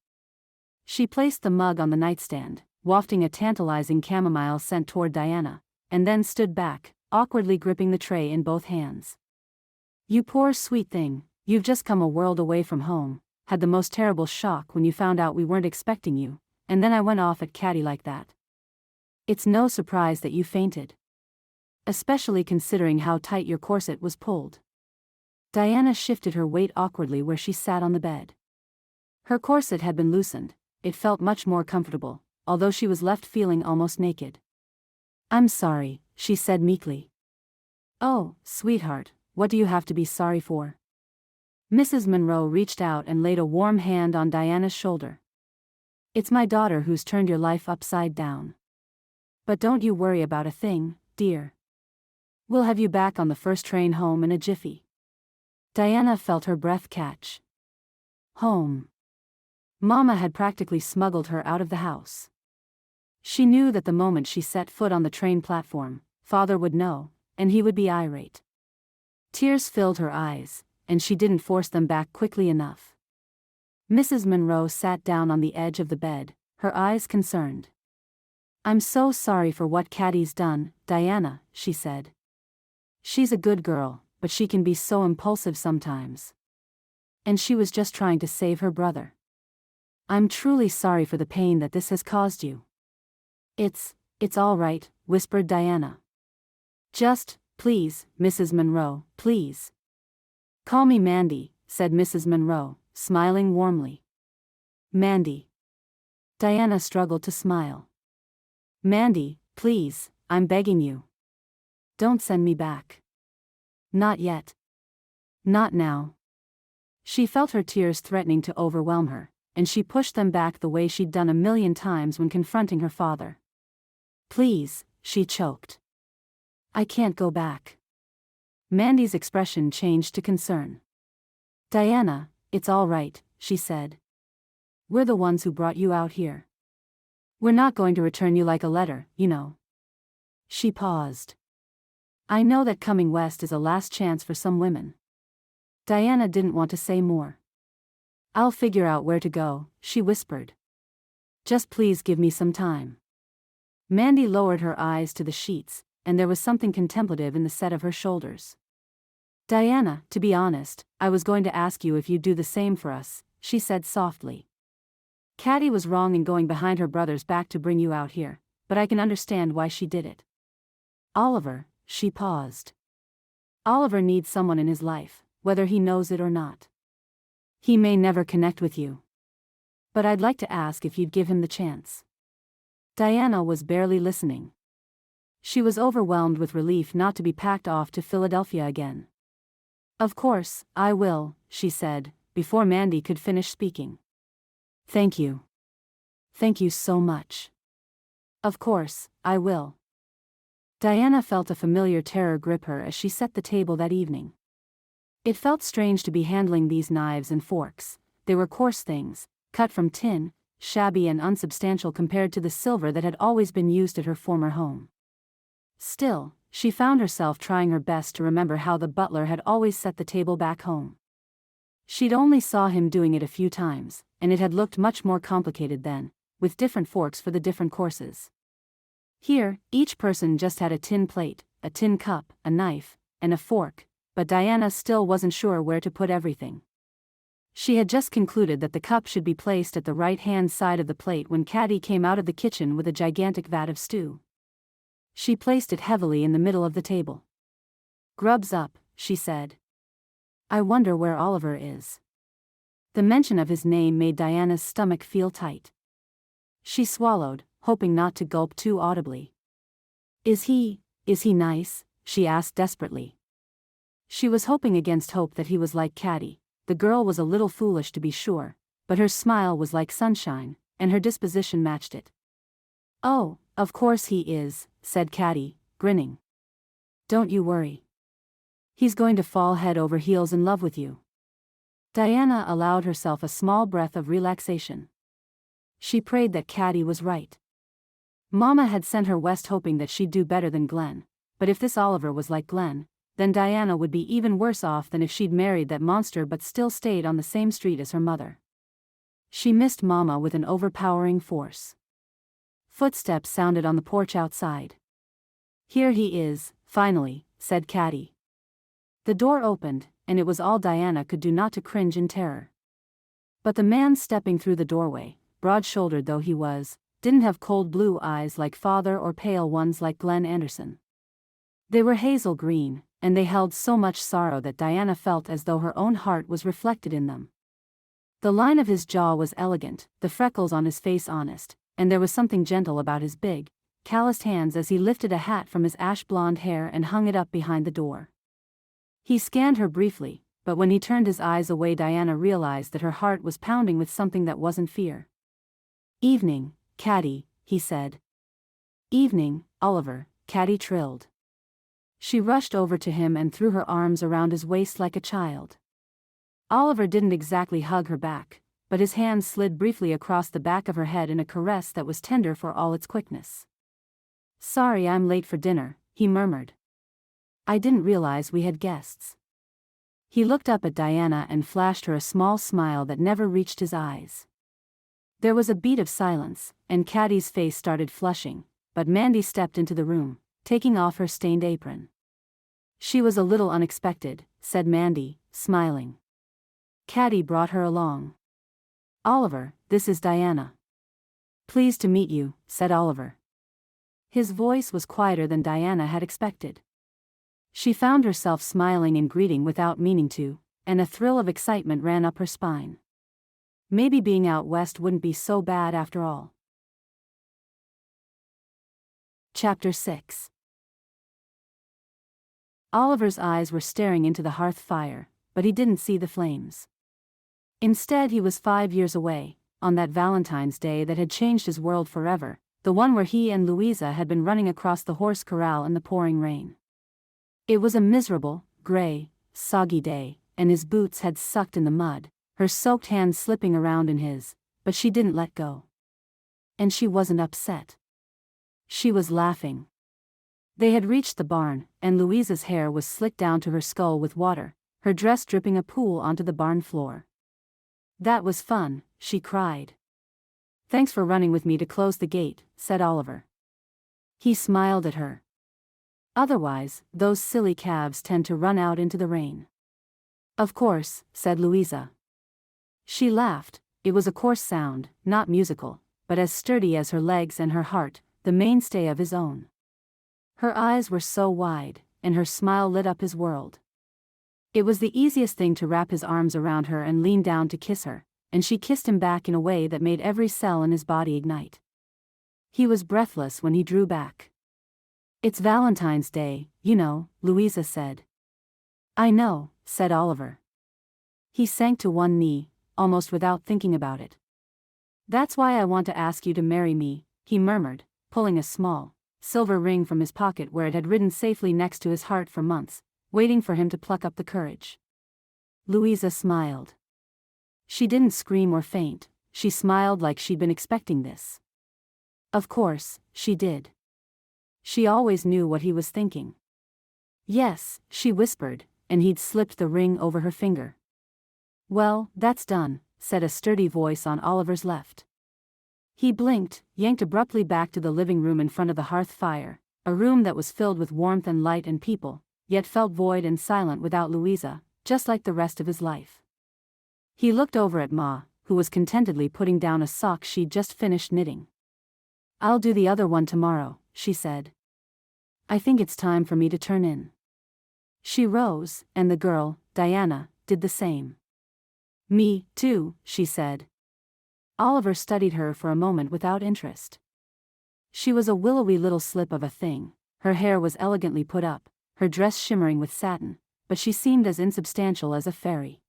She placed the mug on the nightstand, wafting a tantalizing chamomile scent toward Diana, and then stood back, awkwardly gripping the tray in both hands. "You poor sweet thing, you've just come a world away from home, had the most terrible shock when you found out we weren't expecting you, and then I went off at Caddie like that. It's no surprise that you fainted. Especially considering how tight your corset was pulled." Diana shifted her weight awkwardly where she sat on the bed. Her corset had been loosened. It felt much more comfortable, although she was left feeling almost naked. "I'm sorry," she said meekly. "Oh, sweetheart, what do you have to be sorry for?" Mrs. Monroe reached out and laid a warm hand on Diana's shoulder. "It's my daughter who's turned your life upside down. But don't you worry about a thing, dear. We'll have you back on the first train home in a jiffy." Diana felt her breath catch. Home. Mama had practically smuggled her out of the house. She knew that the moment she set foot on the train platform, Father would know, and he would be irate. Tears filled her eyes, and she didn't force them back quickly enough. Mrs. Monroe sat down on the edge of the bed, her eyes concerned. "I'm so sorry for what Caddie's done, Diana," she said. "She's a good girl, but she can be so impulsive sometimes. And she was just trying to save her brother. I'm truly sorry for the pain that this has caused you." It's all right," whispered Diana. "Just, please, Mrs. Monroe, please. Call me Mandy," said Mrs. Monroe, smiling warmly. Mandy. Diana struggled to smile. Mandy, please, I'm begging you. Don't send me back. Not yet. Not now. She felt her tears threatening to overwhelm her, and she pushed them back the way she'd done a million times when confronting her father. Please, she choked. I can't go back. Mandy's expression changed to concern. Diana, it's all right, she said. We're the ones who brought you out here. We're not going to return you like a letter, you know. She paused. I know that coming west is a last chance for some women. Diana didn't want to say more. I'll figure out where to go, she whispered. Just please give me some time. Mandy lowered her eyes to the sheets, and there was something contemplative in the set of her shoulders. Diana, to be honest, I was going to ask you if you'd do the same for us, she said softly. Caddie was wrong in going behind her brother's back to bring you out here, but I can understand why she did it. Oliver, she paused. Oliver needs someone in his life, whether he knows it or not. He may never connect with you. But I'd like to ask if you'd give him the chance. Diana was barely listening. She was overwhelmed with relief not to be packed off to Philadelphia again. Of course, I will, she said, before Mandy could finish speaking. Thank you. Thank you so much. Of course, I will. Diana felt a familiar terror grip her as she set the table that evening. It felt strange to be handling these knives and forks. They were coarse things, cut from tin, shabby and unsubstantial compared to the silver that had always been used at her former home. Still, she found herself trying her best to remember how the butler had always set the table back home. She'd only saw him doing it a few times, and it had looked much more complicated then, with different forks for the different courses. Here, each person just had a tin plate, a tin cup, a knife, and a fork, but Diana still wasn't sure where to put everything. She had just concluded that the cup should be placed at the right-hand side of the plate when Caddie came out of the kitchen with a gigantic vat of stew. She placed it heavily in the middle of the table. Grub's up, she said. I wonder where Oliver is. The mention of his name made Diana's stomach feel tight. She swallowed, hoping not to gulp too audibly. Is he nice? She asked desperately. She was hoping against hope that he was like Caddie. The girl was a little foolish to be sure, but her smile was like sunshine, and her disposition matched it. Oh, of course he is, said Caddie, grinning. Don't you worry. He's going to fall head over heels in love with you. Diana allowed herself a small breath of relaxation. She prayed that Caddie was right. Mama had sent her west hoping that she'd do better than Glenn, but if this Oliver was like Glenn, then Diana would be even worse off than if she'd married that monster but still stayed on the same street as her mother. She missed Mama with an overpowering force. Footsteps sounded on the porch outside. Here he is, finally, said Caddie. The door opened, and it was all Diana could do not to cringe in terror. But the man stepping through the doorway, broad-shouldered though he was, didn't have cold blue eyes like father or pale ones like Glenn Anderson. They were hazel green, and they held so much sorrow that Diana felt as though her own heart was reflected in them. The line of his jaw was elegant, the freckles on his face honest, and there was something gentle about his big, calloused hands as he lifted a hat from his ash-blonde hair and hung it up behind the door. He scanned her briefly, but when he turned his eyes away Diana realized that her heart was pounding with something that wasn't fear. Evening, Caddie, he said. Evening, Oliver, Caddie trilled. She rushed over to him and threw her arms around his waist like a child. Oliver didn't exactly hug her back, but his hands slid briefly across the back of her head in a caress that was tender for all its quickness. Sorry I'm late for dinner, he murmured. I didn't realize we had guests. He looked up at Diana and flashed her a small smile that never reached his eyes. There was a beat of silence, and Caddie's face started flushing, but Mandy stepped into the room, taking off her stained apron. She was a little unexpected, said Mandy, smiling. Caddie brought her along. Oliver, this is Diana. Pleased to meet you, said Oliver. His voice was quieter than Diana had expected. She found herself smiling in greeting without meaning to, and a thrill of excitement ran up her spine. Maybe being out west wouldn't be so bad after all. Chapter 6. Oliver's eyes were staring into the hearth fire, but he didn't see the flames. Instead, he was 5 years away, on that Valentine's Day that had changed his world forever, the one where he and Louisa had been running across the horse corral in the pouring rain. It was a miserable, gray, soggy day, and his boots had sucked in the mud, her soaked hands slipping around in his, but she didn't let go. And she wasn't upset. She was laughing. They had reached the barn, and Louisa's hair was slicked down to her skull with water, her dress dripping a pool onto the barn floor. "That was fun," she cried. "Thanks for running with me to close the gate," said Oliver. He smiled at her. "Otherwise, those silly calves tend to run out into the rain." "Of course," said Louisa. She laughed. It was a coarse sound, not musical, but as sturdy as her legs and her heart, the mainstay of his own. Her eyes were so wide, and her smile lit up his world. It was the easiest thing to wrap his arms around her and lean down to kiss her, and she kissed him back in a way that made every cell in his body ignite. He was breathless when he drew back. "It's Valentine's Day, you know," Louisa said. "I know," said Oliver. He sank to one knee, almost without thinking about it. "That's why I want to ask you to marry me," he murmured, pulling a small, silver ring from his pocket where it had ridden safely next to his heart for months, waiting for him to pluck up the courage. Louisa smiled. She didn't scream or faint, she smiled like she'd been expecting this. Of course, she did. She always knew what he was thinking. "Yes," she whispered, and he'd slipped the ring over her finger. "Well, that's done," said a sturdy voice on Oliver's left. He blinked, yanked abruptly back to the living room in front of the hearth fire, a room that was filled with warmth and light and people, yet felt void and silent without Louisa, just like the rest of his life. He looked over at Ma, who was contentedly putting down a sock she'd just finished knitting. "I'll do the other one tomorrow," she said. "I think it's time for me to turn in." She rose, and the girl, Diana, did the same. "Me, too," she said. Oliver studied her for a moment without interest. She was a willowy little slip of a thing, her hair was elegantly put up, her dress shimmering with satin, but she seemed as insubstantial as a fairy.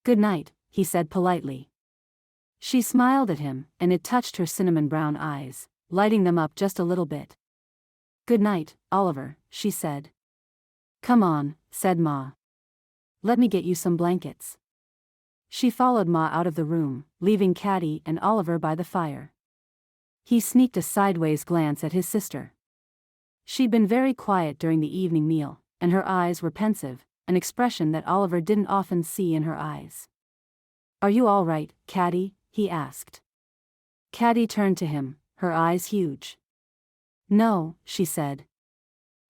"Good night," he said politely. She smiled at him, and it touched her cinnamon brown eyes, lighting them up just a little bit. "Good night, Oliver," she said. "Come on," said Ma. "Let me get you some blankets." She followed Ma out of the room, leaving Caddie and Oliver by the fire. He sneaked a sideways glance at his sister. She'd been very quiet during the evening meal, and her eyes were pensive, an expression that Oliver didn't often see in her eyes. "Are you all right, Caddie?" he asked. Caddie turned to him, her eyes huge. "No," she said.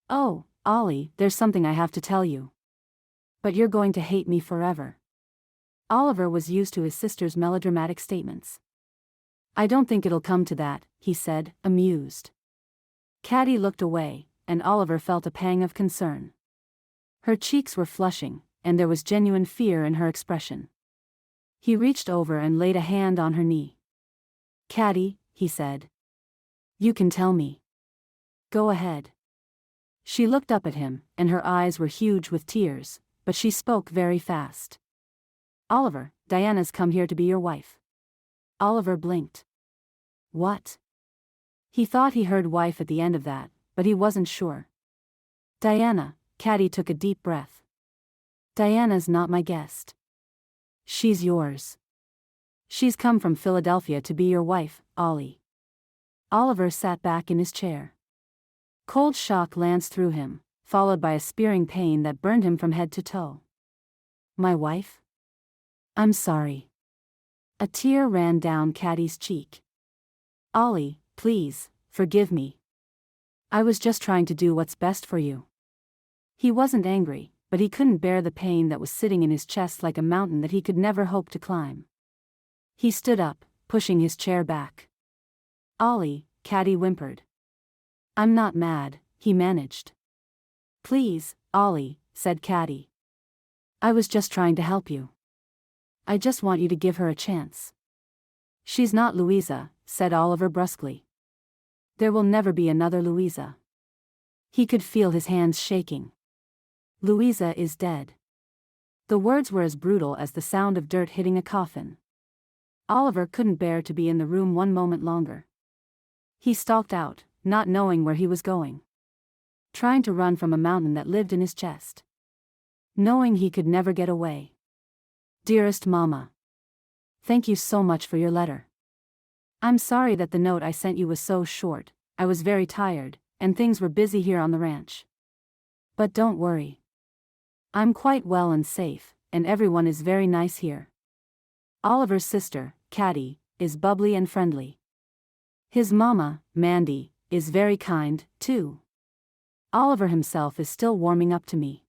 "Oh, Ollie, there's something I have to tell you. But you're going to hate me forever." Oliver was used to his sister's melodramatic statements. "I don't think it'll come to that," he said, amused. Caddie looked away, and Oliver felt a pang of concern. Her cheeks were flushing, and there was genuine fear in her expression. He reached over and laid a hand on her knee. "Caddie," he said. "You can tell me. Go ahead." She looked up at him, and her eyes were huge with tears, but she spoke very fast. "Oliver, Diana's come here to be your wife." Oliver blinked. "What?" He thought he heard wife at the end of that, but he wasn't sure. "Diana," Caddie took a deep breath. "Diana's not my guest. She's yours. She's come from Philadelphia to be your wife, Ollie." Oliver sat back in his chair. Cold shock lanced through him, followed by a spearing pain that burned him from head to toe. "My wife? I'm sorry." A tear ran down Caddie's cheek. "Ollie, please, forgive me. I was just trying to do what's best for you." He wasn't angry, but he couldn't bear the pain that was sitting in his chest like a mountain that he could never hope to climb. He stood up, pushing his chair back. "Ollie," Caddie whimpered. "I'm not mad," he managed. "Please, Ollie," said Caddie. I was just trying to help you. I just want you to give her a chance. She's not Louisa, said Oliver brusquely. There will never be another Louisa. He could feel his hands shaking. Louisa is dead. The words were as brutal as the sound of dirt hitting a coffin. Oliver couldn't bear to be in the room one moment longer. He stalked out, not knowing where he was going. Trying to run from a mountain that lived in his chest. Knowing he could never get away. Dearest Mama. Thank you so much for your letter. I'm sorry that the note I sent you was so short. I was very tired, and things were busy here on the ranch. But don't worry. I'm quite well and safe, and everyone is very nice here. Oliver's sister, Caddie, is bubbly and friendly. His mama, Mandy, is very kind, too. Oliver himself is still warming up to me.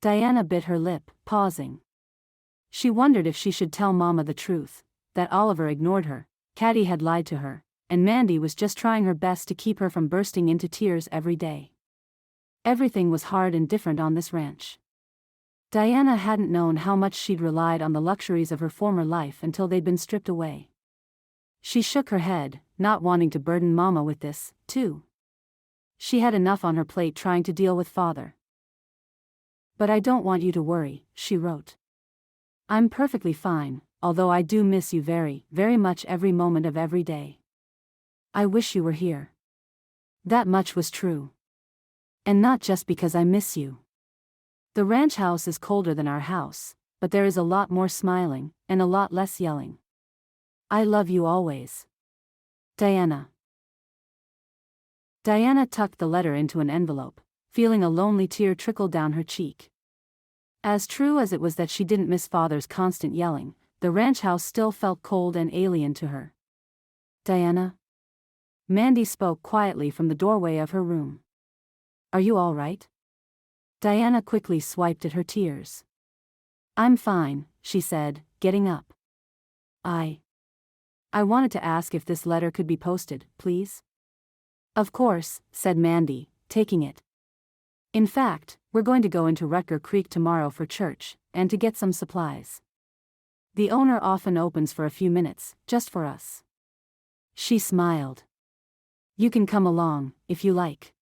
Diana bit her lip, pausing. She wondered if she should tell Mama the truth, that Oliver ignored her, Caddie had lied to her, and Mandy was just trying her best to keep her from bursting into tears every day. Everything was hard and different on this ranch. Diana hadn't known how much she'd relied on the luxuries of her former life until they'd been stripped away. She shook her head, not wanting to burden Mama with this, too. She had enough on her plate trying to deal with Father. But I don't want you to worry, she wrote. I'm perfectly fine, although I do miss you very, very much every moment of every day. I wish you were here. That much was true. And not just because I miss you. The ranch house is colder than our house, but there is a lot more smiling, and a lot less yelling. I love you always. Diana. Diana tucked the letter into an envelope, feeling a lonely tear trickle down her cheek. As true as it was that she didn't miss Father's constant yelling, the ranch house still felt cold and alien to her. Diana? Mandy spoke quietly from the doorway of her room. Are you all right? Diana quickly swiped at her tears. I'm fine, she said, getting up. I wanted to ask if this letter could be posted, please. Of course, said Mandy, taking it. In fact, we're going to go into Rutger Creek tomorrow for church, and to get some supplies. The owner often opens for a few minutes, just for us. She smiled. You can come along, if you like.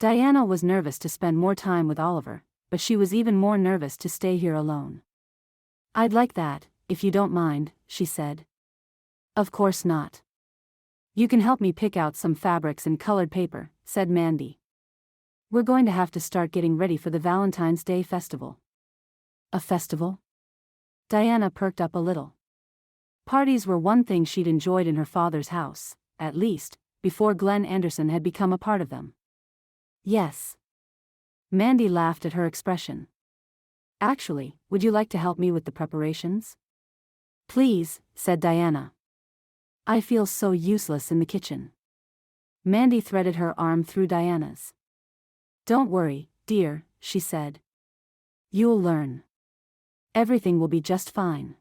Diana was nervous to spend more time with Oliver, but she was even more nervous to stay here alone. I'd like that, if you don't mind, she said. Of course not. You can help me pick out some fabrics and colored paper, said Mandy. We're going to have to start getting ready for the Valentine's Day festival. A festival? Diana perked up a little. Parties were one thing she'd enjoyed in her father's house, at least, before Glenn Anderson had become a part of them. Yes. Mandy laughed at her expression. Actually, would you like to help me with the preparations? Please, said Diana. I feel so useless in the kitchen. Mandy threaded her arm through Diana's. Don't worry, dear, she said. You'll learn. Everything will be just fine.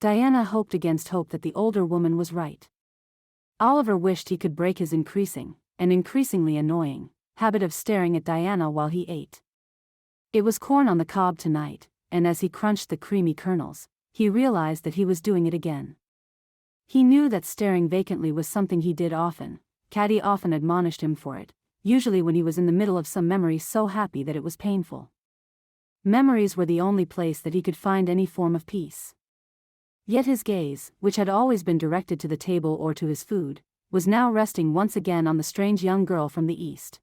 Diana hoped against hope that the older woman was right. Oliver wished he could break his increasing, and increasingly annoying, habit of staring at Diana while he ate. It was corn on the cob tonight, and as he crunched the creamy kernels, he realized that he was doing it again. He knew that staring vacantly was something he did often. Caddie often admonished him for it, usually when he was in the middle of some memory so happy that it was painful. Memories were the only place that he could find any form of peace. Yet his gaze, which had always been directed to the table or to his food, was now resting once again on the strange young girl from the east.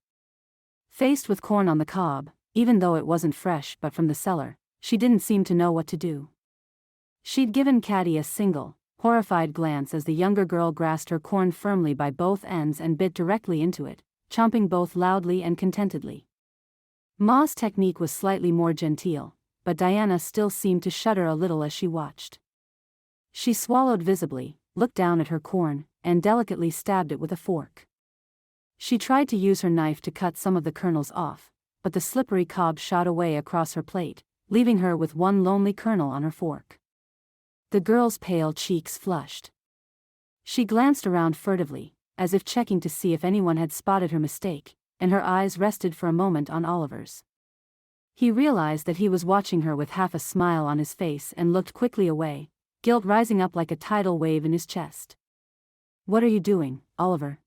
Faced with corn on the cob, even though it wasn't fresh but from the cellar, she didn't seem to know what to do. She'd given Caddie a single, horrified glance as the younger girl grasped her corn firmly by both ends and bit directly into it, chomping both loudly and contentedly. Ma's technique was slightly more genteel, but Diana still seemed to shudder a little as she watched. She swallowed visibly, looked down at her corn, and delicately stabbed it with a fork. She tried to use her knife to cut some of the kernels off, but the slippery cob shot away across her plate, leaving her with one lonely kernel on her fork. The girl's pale cheeks flushed. She glanced around furtively, as if checking to see if anyone had spotted her mistake, and her eyes rested for a moment on Oliver's. He realized that he was watching her with half a smile on his face and looked quickly away, guilt rising up like a tidal wave in his chest. "What are you doing, Oliver?"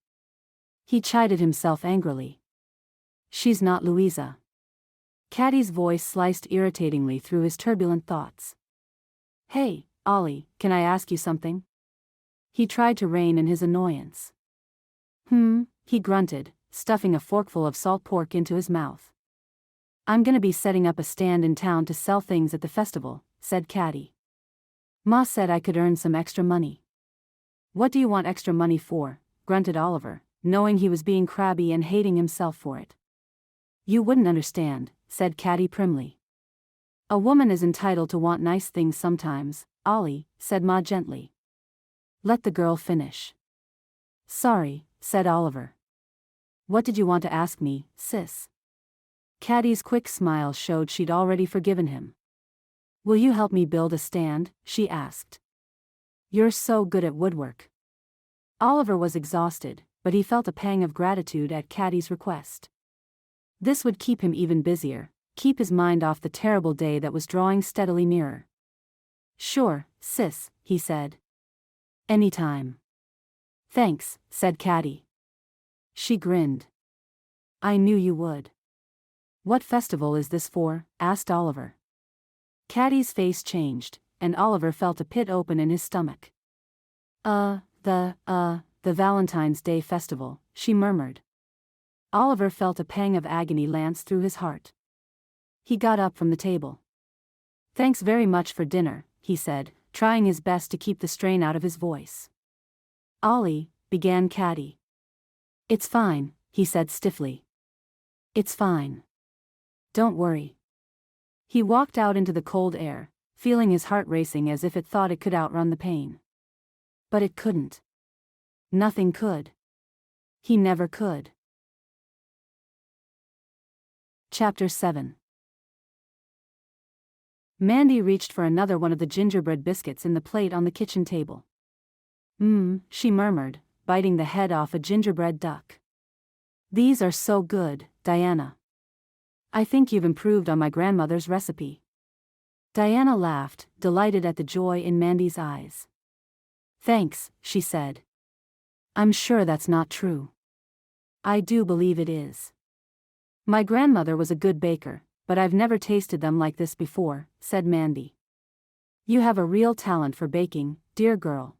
He chided himself angrily. "She's not Louisa." Caddie's voice sliced irritatingly through his turbulent thoughts. "Hey, Ollie, can I ask you something?" He tried to rein in his annoyance. He grunted, stuffing a forkful of salt pork into his mouth. "I'm gonna be setting up a stand in town to sell things at the festival," said Caddie. "Ma said I could earn some extra money." "What do you want extra money for?" grunted Oliver, knowing he was being crabby and hating himself for it. "You wouldn't understand," said Caddie primly. "A woman is entitled to want nice things sometimes, Ollie," said Ma gently. "Let the girl finish." "Sorry," said Oliver. "What did you want to ask me, sis?" Caddie's quick smile showed she'd already forgiven him. "Will you help me build a stand?" she asked. "You're so good at woodwork." Oliver was exhausted, but he felt a pang of gratitude at Caddie's request. This would keep him even busier, keep his mind off the terrible day that was drawing steadily nearer. "Sure, sis," he said. "Anytime." "Thanks," said Caddie. She grinned. "I knew you would." "What festival is this for?" asked Oliver. Caddie's face changed, and Oliver felt a pit open in his stomach. The Valentine's Day festival," she murmured. Oliver felt a pang of agony lance through his heart. He got up from the table. "Thanks very much for dinner," he said, trying his best to keep the strain out of his voice. "Ollie," began Caddie. "It's fine," he said stiffly. "It's fine. Don't worry." He walked out into the cold air, feeling his heart racing as if it thought it could outrun the pain. But it couldn't. Nothing could. He never could. Chapter 7. Mandy reached for another one of the gingerbread biscuits in the plate on the kitchen table. She murmured, biting the head off a gingerbread duck. "These are so good, Diana. I think you've improved on my grandmother's recipe." Diana laughed, delighted at the joy in Mandy's eyes. "Thanks," she said. "I'm sure that's not true." "I do believe it is. My grandmother was a good baker, but I've never tasted them like this before," said Mandy. "You have a real talent for baking, dear girl."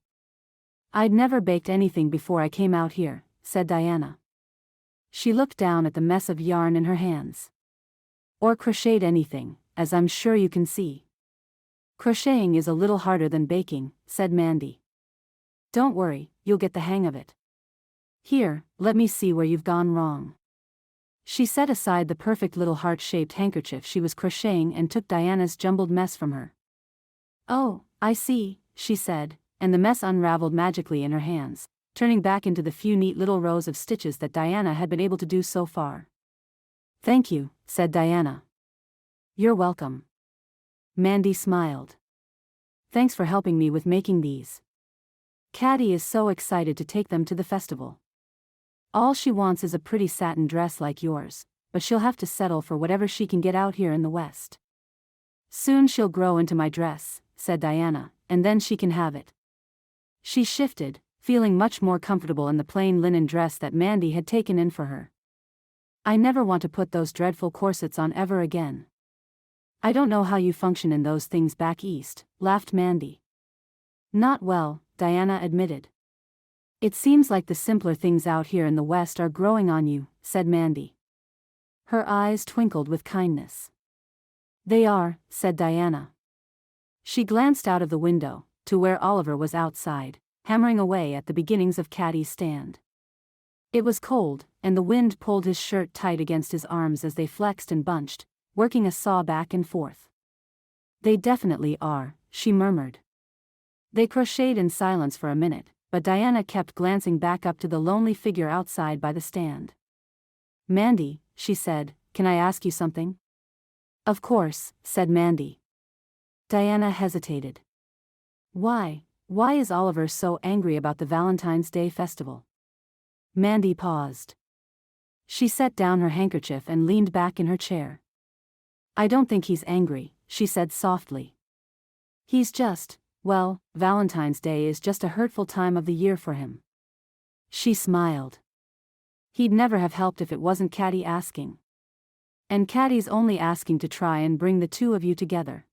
"I'd never baked anything before I came out here," said Diana. She looked down at the mess of yarn in her hands. "Or crocheted anything, as I'm sure you can see." "Crocheting is a little harder than baking," said Mandy. "Don't worry, you'll get the hang of it. Here, let me see where you've gone wrong." She set aside the perfect little heart-shaped handkerchief she was crocheting and took Diana's jumbled mess from her. "Oh, I see," she said, and the mess unraveled magically in her hands, turning back into the few neat little rows of stitches that Diana had been able to do so far. "Thank you," said Diana. "You're welcome." Mandy smiled. "Thanks for helping me with making these. Caddie is so excited to take them to the festival. All she wants is a pretty satin dress like yours, but she'll have to settle for whatever she can get out here in the West." "Soon she'll grow into my dress," said Diana, "and then she can have it." She shifted, feeling much more comfortable in the plain linen dress that Mandy had taken in for her. "I never want to put those dreadful corsets on ever again." "I don't know how you function in those things back east," laughed Mandy. "Not well," Diana admitted. "It seems like the simpler things out here in the West are growing on you," said Mandy. Her eyes twinkled with kindness. "They are," said Diana. She glanced out of the window, to where Oliver was outside, hammering away at the beginnings of Caddie's stand. It was cold, and the wind pulled his shirt tight against his arms as they flexed and bunched, working a saw back and forth. "They definitely are," she murmured. They crocheted in silence for a minute, but Diana kept glancing back up to the lonely figure outside by the stand. "Mandy," she said, "can I ask you something?" "Of course," said Mandy. Diana hesitated. Why is Oliver so angry about the Valentine's Day festival?" Mandy paused. She set down her handkerchief and leaned back in her chair. I don't think he's angry, she said softly. He's just, well, Valentine's Day is just a hurtful time of the year for him. She smiled. He'd never have helped if it wasn't Caddie asking. And Caddie's only asking to try and bring the two of you together.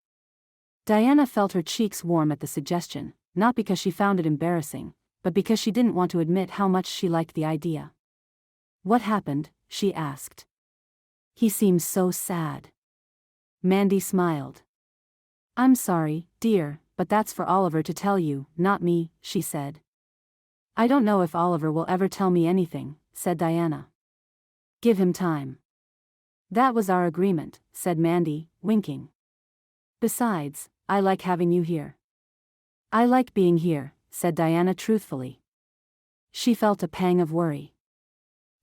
Diana felt her cheeks warm at the suggestion, not because she found it embarrassing, but because she didn't want to admit how much she liked the idea. What happened? She asked. He seems so sad. Mandy smiled. I'm sorry, dear, but that's for Oliver to tell you, not me, she said. I don't know if Oliver will ever tell me anything, said Diana. Give him time. That was our agreement, said Mandy, winking. Besides, I like having you here. I like being here, said Diana truthfully. She felt a pang of worry.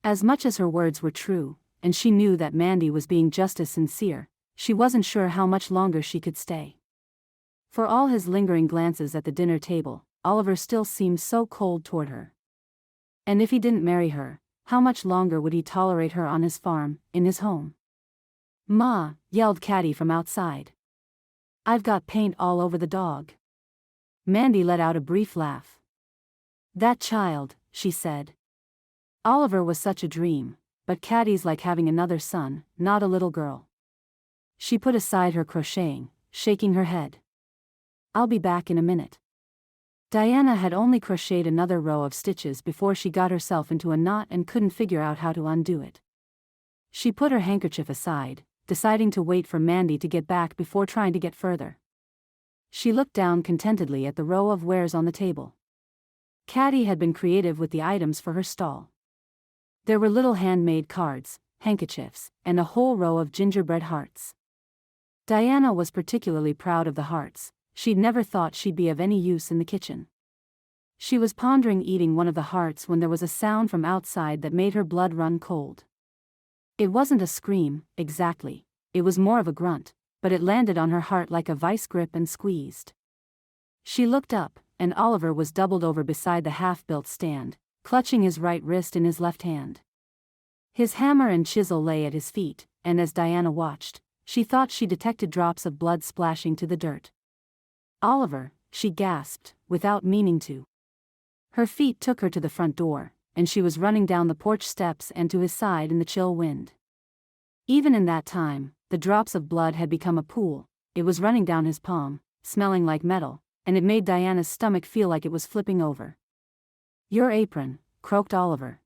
As much as her words were true, and she knew that Mandy was being just as sincere, she wasn't sure how much longer she could stay. For all his lingering glances at the dinner table, Oliver still seemed so cold toward her. And if he didn't marry her, how much longer would he tolerate her on his farm, in his home? Ma, yelled Caddie from outside. I've got paint all over the dog. Mandy let out a brief laugh. That child, she said. Oliver was such a dream, but Caddie's like having another son, not a little girl. She put aside her crocheting, shaking her head. I'll be back in a minute. Diana had only crocheted another row of stitches before she got herself into a knot and couldn't figure out how to undo it. She put her handkerchief aside, deciding to wait for Mandy to get back before trying to get further. She looked down contentedly at the row of wares on the table. Caddie had been creative with the items for her stall. There were little handmade cards, handkerchiefs, and a whole row of gingerbread hearts. Diana was particularly proud of the hearts. She'd never thought she'd be of any use in the kitchen. She was pondering eating one of the hearts when there was a sound from outside that made her blood run cold. It wasn't a scream, exactly, it was more of a grunt, but it landed on her heart like a vice grip and squeezed. She looked up, and Oliver was doubled over beside the half-built stand, clutching his right wrist in his left hand. His hammer and chisel lay at his feet, and as Diana watched, she thought she detected drops of blood splashing to the dirt. Oliver, she gasped, without meaning to. Her feet took her to the front door, and she was running down the porch steps and to his side in the chill wind. Even in that time, the drops of blood had become a pool. It was running down his palm, smelling like metal, and it made Diana's stomach feel like it was flipping over. Your apron, croaked Oliver.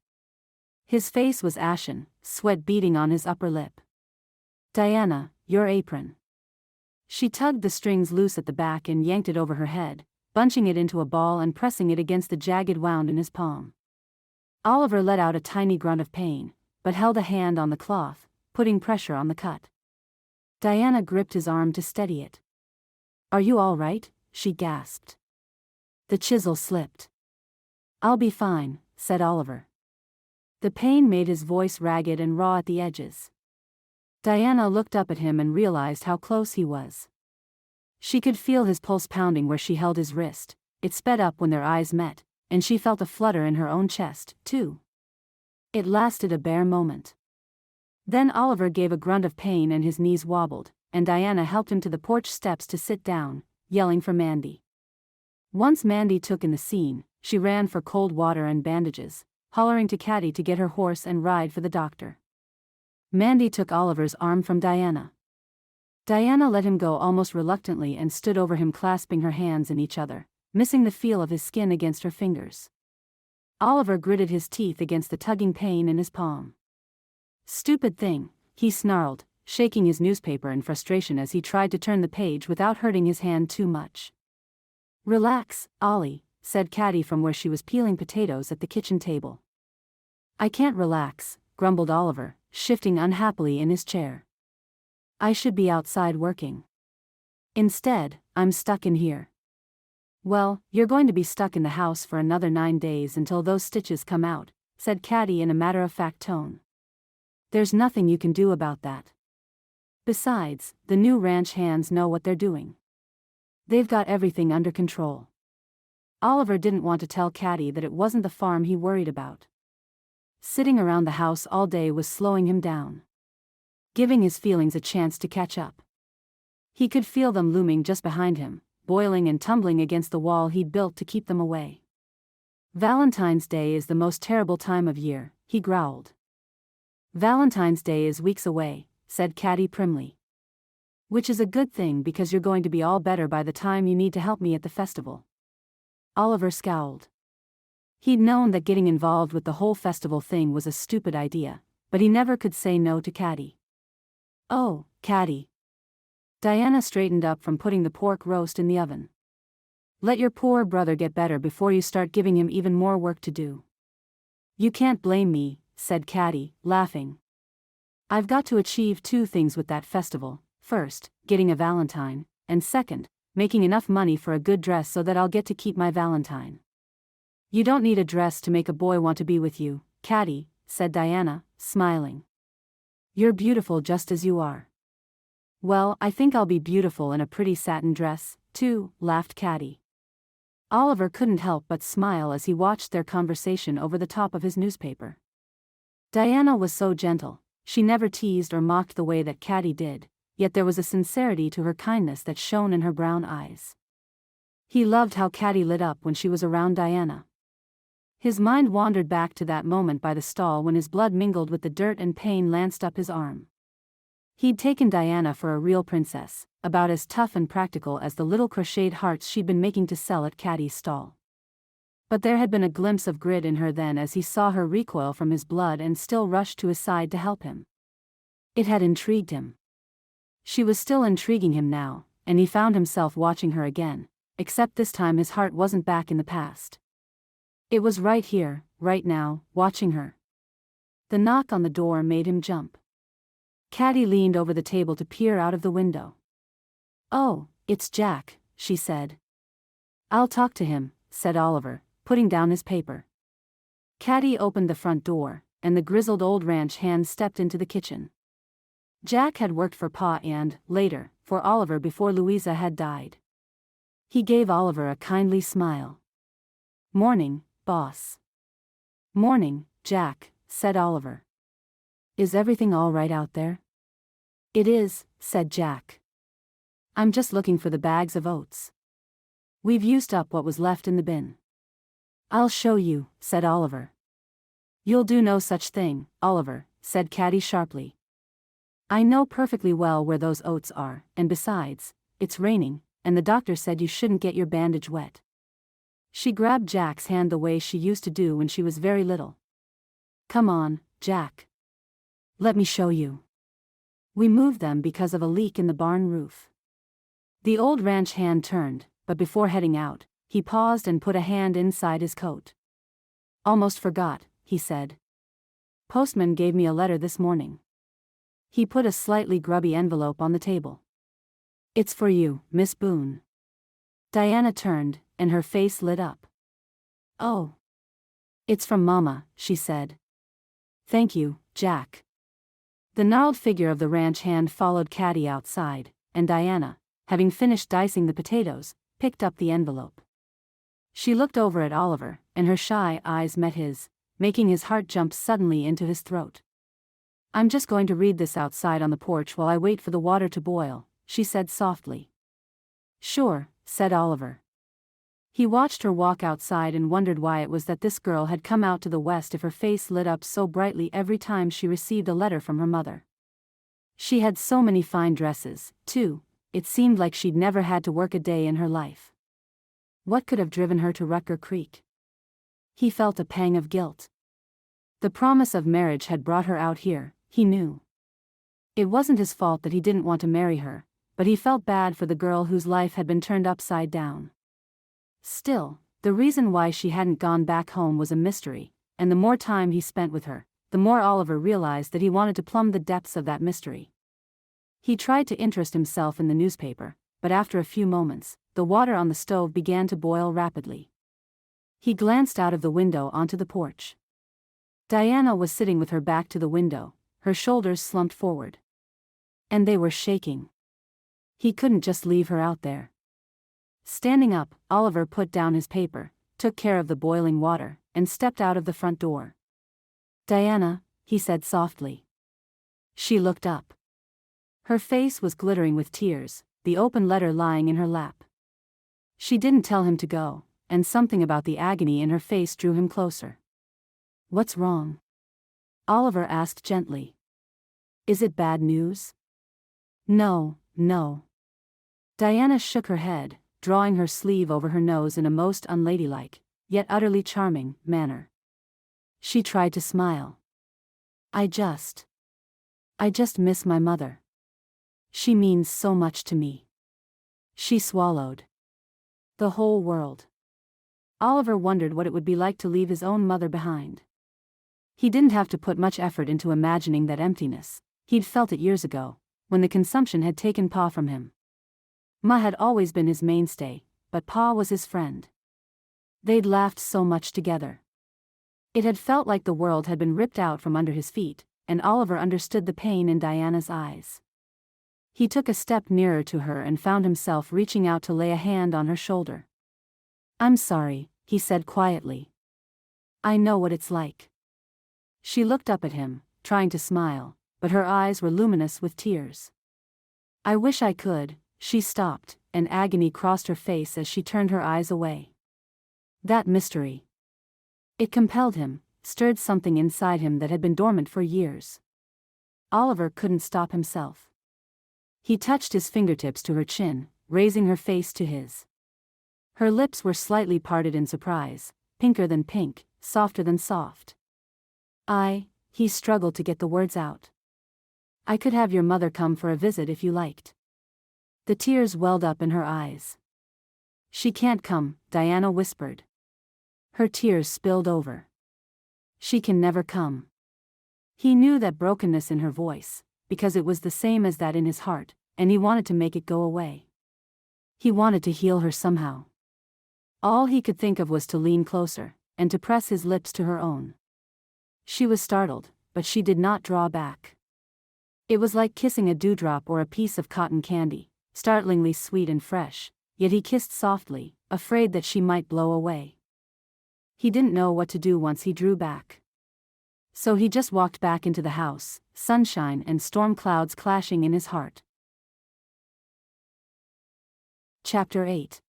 His face was ashen, sweat beading on his upper lip. Diana, your apron. She tugged the strings loose at the back and yanked it over her head, bunching it into a ball and pressing it against the jagged wound in his palm. Oliver let out a tiny grunt of pain, but held a hand on the cloth, putting pressure on the cut. Diana gripped his arm to steady it. Are you all right? She gasped. The chisel slipped. I'll be fine, said Oliver. The pain made his voice ragged and raw at the edges. Diana looked up at him and realized how close he was. She could feel his pulse pounding where she held his wrist. It sped up when their eyes met, and she felt a flutter in her own chest, too. It lasted a bare moment. Then Oliver gave a grunt of pain and his knees wobbled, and Diana helped him to the porch steps to sit down, yelling for Mandy. Once Mandy took in the scene, she ran for cold water and bandages, hollering to Caddie to get her horse and ride for the doctor. Mandy took Oliver's arm from Diana. Diana let him go almost reluctantly and stood over him clasping her hands in each other, missing the feel of his skin against her fingers. Oliver gritted his teeth against the tugging pain in his palm. Stupid thing, he snarled, shaking his newspaper in frustration as he tried to turn the page without hurting his hand too much. Relax, Ollie, said Caddie from where she was peeling potatoes at the kitchen table. I can't relax, grumbled Oliver, shifting unhappily in his chair. I should be outside working. Instead, I'm stuck in here. Well, you're going to be stuck in the house for another 9 days until those stitches come out, said Caddie in a matter-of-fact tone. There's nothing you can do about that. Besides, the new ranch hands know what they're doing. They've got everything under control. Oliver didn't want to tell Caddie that it wasn't the farm he worried about. Sitting around the house all day was slowing him down. giving his feelings a chance to catch up. He could feel them looming just behind him, boiling and tumbling against the wall he'd built to keep them away. Valentine's Day is the most terrible time of year, he growled. Valentine's Day is weeks away, said Caddie primly. Which is a good thing because you're going to be all better by the time you need to help me at the festival. Oliver scowled. He'd known that getting involved with the whole festival thing was a stupid idea, but he never could say no to Caddie. Oh, Caddie. Diana straightened up from putting the pork roast in the oven. Let your poor brother get better before you start giving him even more work to do. You can't blame me, said Caddie, laughing. I've got to achieve two things with that festival. First, getting a Valentine, and second, making enough money for a good dress so that I'll get to keep my Valentine. You don't need a dress to make a boy want to be with you, Caddie, said Diana, smiling. You're beautiful just as you are. Well, I think I'll be beautiful in a pretty satin dress, too, laughed Caddie. Oliver couldn't help but smile as he watched their conversation over the top of his newspaper. Diana was so gentle, she never teased or mocked the way that Caddie did, yet there was a sincerity to her kindness that shone in her brown eyes. He loved how Caddie lit up when she was around Diana. His mind wandered back to that moment by the stall when his blood mingled with the dirt and pain lanced up his arm. He'd taken Diana for a real princess, about as tough and practical as the little crocheted hearts she'd been making to sell at Caddie's stall. But there had been a glimpse of grit in her then as he saw her recoil from his blood and still rush to his side to help him. It had intrigued him. She was still intriguing him now, and he found himself watching her again, except this time his heart wasn't back in the past. It was right here, right now, watching her. The knock on the door made him jump. Caddie leaned over the table to peer out of the window. Oh, it's Jack, she said. I'll talk to him, said Oliver, putting down his paper. Caddie opened the front door, and the grizzled old ranch hand stepped into the kitchen. Jack had worked for Pa and, later, for Oliver before Louisa had died. He gave Oliver a kindly smile. Morning, boss. Morning, Jack, said Oliver. Is everything all right out there? It is, said Jack. I'm just looking for the bags of oats. We've used up what was left in the bin. I'll show you, said Oliver. You'll do no such thing, Oliver, said Caddie sharply. I know perfectly well where those oats are, and besides, it's raining, and the doctor said you shouldn't get your bandage wet. She grabbed Jack's hand the way she used to do when she was very little. Come on, Jack. Let me show you. We moved them because of a leak in the barn roof. The old ranch hand turned, but before heading out, he paused and put a hand inside his coat. Almost forgot, he said. Postman gave me a letter this morning. He put a slightly grubby envelope on the table. It's for you, Miss Boone. Diana turned, and her face lit up. Oh. It's from Mama, she said. Thank you, Jack. The gnarled figure of the ranch hand followed Caddie outside, and Diana, having finished dicing the potatoes, picked up the envelope. She looked over at Oliver, and her shy eyes met his, making his heart jump suddenly into his throat. I'm just going to read this outside on the porch while I wait for the water to boil, she said softly. Sure, said Oliver. He watched her walk outside and wondered why it was that this girl had come out to the west if her face lit up so brightly every time she received a letter from her mother. She had so many fine dresses, too, it seemed like she'd never had to work a day in her life. What could have driven her to Rucker Creek? He felt a pang of guilt. The promise of marriage had brought her out here, he knew. It wasn't his fault that he didn't want to marry her, but he felt bad for the girl whose life had been turned upside down. Still, the reason why she hadn't gone back home was a mystery, and the more time he spent with her, the more Oliver realized that he wanted to plumb the depths of that mystery. He tried to interest himself in the newspaper, but after a few moments, the water on the stove began to boil rapidly. He glanced out of the window onto the porch. Diana was sitting with her back to the window, her shoulders slumped forward. And they were shaking. He couldn't just leave her out there. Standing up, Oliver put down his paper, took care of the boiling water, and stepped out of the front door. Diana, he said softly. She looked up. Her face was glittering with tears, the open letter lying in her lap. She didn't tell him to go, and something about the agony in her face drew him closer. "What's wrong?" Oliver asked gently. "Is it bad news?" "No, no." Diana shook her head, drawing her sleeve over her nose in a most unladylike, yet utterly charming, manner. She tried to smile. I just miss my mother. She means so much to me." She swallowed. The whole world. Oliver wondered what it would be like to leave his own mother behind. He didn't have to put much effort into imagining that emptiness. He'd felt it years ago, when the consumption had taken Pa from him. Ma had always been his mainstay, but Pa was his friend. They'd laughed so much together. It had felt like the world had been ripped out from under his feet, and Oliver understood the pain in Diana's eyes. He took a step nearer to her and found himself reaching out to lay a hand on her shoulder. "I'm sorry," he said quietly. "I know what it's like." She looked up at him, trying to smile, but her eyes were luminous with tears. "I wish I could." She stopped, and agony crossed her face as she turned her eyes away. That mystery. It compelled him, stirred something inside him that had been dormant for years. Oliver couldn't stop himself. He touched his fingertips to her chin, raising her face to his. Her lips were slightly parted in surprise, pinker than pink, softer than soft. He struggled to get the words out. "I could have your mother come for a visit if you liked." The tears welled up in her eyes. "She can't come," Diana whispered. Her tears spilled over. "She can never come." He knew that brokenness in her voice, because it was the same as that in his heart, and he wanted to make it go away. He wanted to heal her somehow. All he could think of was to lean closer, and to press his lips to her own. She was startled, but she did not draw back. It was like kissing a dewdrop or a piece of cotton candy, startlingly sweet and fresh, yet he kissed softly, afraid that she might blow away. He didn't know what to do once he drew back. So he just walked back into the house, sunshine and storm clouds clashing in his heart. Chapter 8.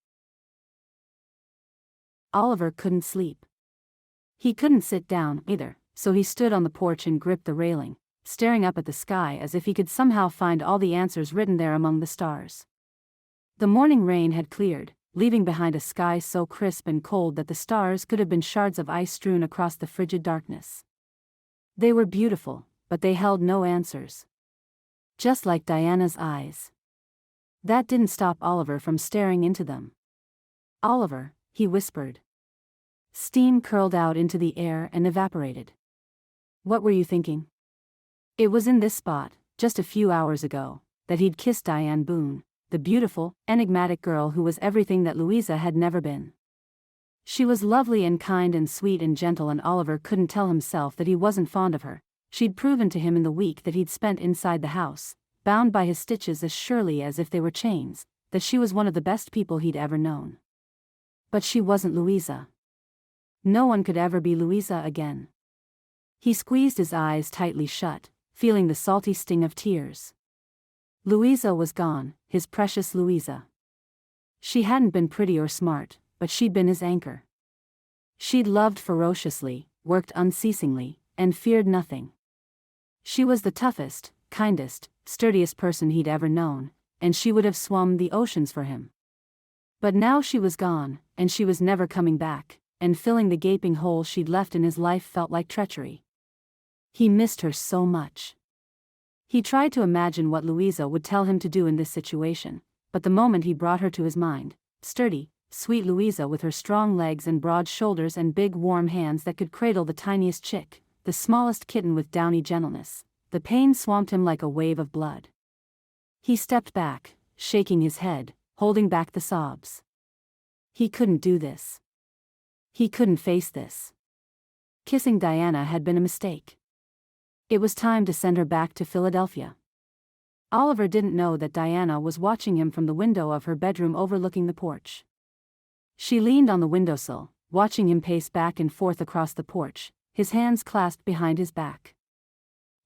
Oliver couldn't sleep. He couldn't sit down, either, so he stood on the porch and gripped the railing, staring up at the sky as if he could somehow find all the answers written there among the stars. The morning rain had cleared, leaving behind a sky so crisp and cold that the stars could have been shards of ice strewn across the frigid darkness. They were beautiful, but they held no answers. Just like Diana's eyes. That didn't stop Oliver from staring into them. "Oliver," he whispered. Steam curled out into the air and evaporated. "What were you thinking?" It was in this spot, just a few hours ago, that he'd kissed Diane Boone, the beautiful, enigmatic girl who was everything that Louisa had never been. She was lovely and kind and sweet and gentle, and Oliver couldn't tell himself that he wasn't fond of her. She'd proven to him in the week that he'd spent inside the house, bound by his stitches as surely as if they were chains, that she was one of the best people he'd ever known. But she wasn't Louisa. No one could ever be Louisa again. He squeezed his eyes tightly shut, feeling the salty sting of tears. Louisa was gone, his precious Louisa. She hadn't been pretty or smart, but she'd been his anchor. She'd loved ferociously, worked unceasingly, and feared nothing. She was the toughest, kindest, sturdiest person he'd ever known, and she would have swum the oceans for him. But now she was gone, and she was never coming back, and filling the gaping hole she'd left in his life felt like treachery. He missed her so much. He tried to imagine what Louisa would tell him to do in this situation, but the moment he brought her to his mind, sturdy, sweet Louisa with her strong legs and broad shoulders and big warm hands that could cradle the tiniest chick, the smallest kitten with downy gentleness, the pain swamped him like a wave of blood. He stepped back, shaking his head, holding back the sobs. He couldn't do this. He couldn't face this. Kissing Diana had been a mistake. It was time to send her back to Philadelphia. Oliver didn't know that Diana was watching him from the window of her bedroom overlooking the porch. She leaned on the windowsill, watching him pace back and forth across the porch, his hands clasped behind his back.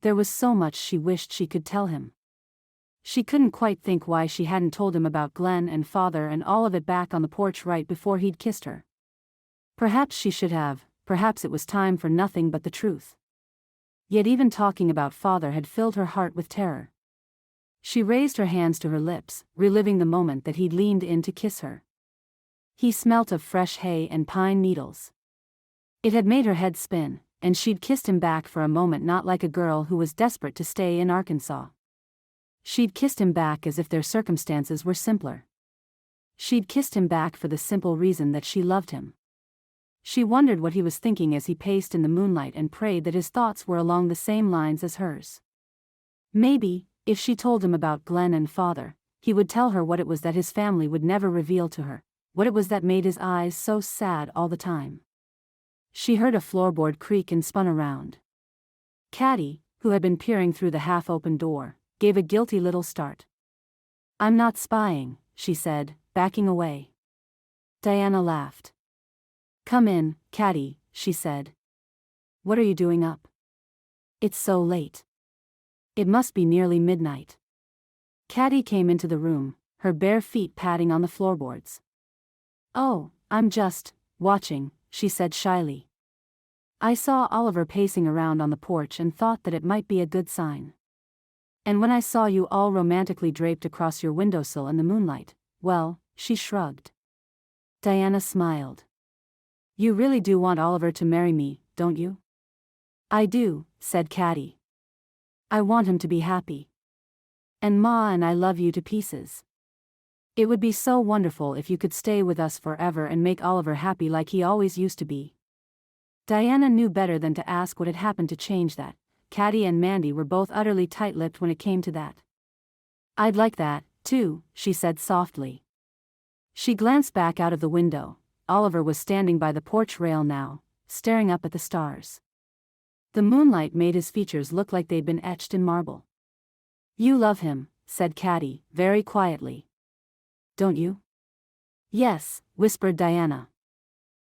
There was so much she wished she could tell him. She couldn't quite think why she hadn't told him about Glenn and father and all of it back on the porch right before he'd kissed her. Perhaps she should have, perhaps it was time for nothing but the truth. Yet even talking about father had filled her heart with terror. She raised her hands to her lips, reliving the moment that he'd leaned in to kiss her. He smelt of fresh hay and pine needles. It had made her head spin, and she'd kissed him back for a moment, not like a girl who was desperate to stay in Arkansas. She'd kissed him back as if their circumstances were simpler. She'd kissed him back for the simple reason that she loved him. She wondered what he was thinking as he paced in the moonlight and prayed that his thoughts were along the same lines as hers. Maybe, if she told him about Glenn and father, he would tell her what it was that his family would never reveal to her, what it was that made his eyes so sad all the time. She heard a floorboard creak and spun around. Caddie, who had been peering through the half-open door, gave a guilty little start. "I'm not spying," she said, backing away. Diana laughed. "Come in, Caddie," she said. "What are you doing up? It's so late. It must be nearly midnight." Caddie came into the room, her bare feet padding on the floorboards. "Oh, I'm just watching," she said shyly. "I saw Oliver pacing around on the porch and thought that it might be a good sign. And when I saw you all romantically draped across your windowsill in the moonlight, well," she shrugged. Diana smiled. "You really do want Oliver to marry me, don't you?" "I do," said Caddie. "I want him to be happy. And Ma and I love you to pieces. It would be so wonderful if you could stay with us forever and make Oliver happy like he always used to be." Diana knew better than to ask what had happened to change that. Caddie and Mandy were both utterly tight-lipped when it came to that. "I'd like that, too," she said softly. She glanced back out of the window. Oliver was standing by the porch rail now, staring up at the stars. The moonlight made his features look like they'd been etched in marble. "You love him," said Caddie, very quietly. "Don't you?" "Yes," whispered Diana.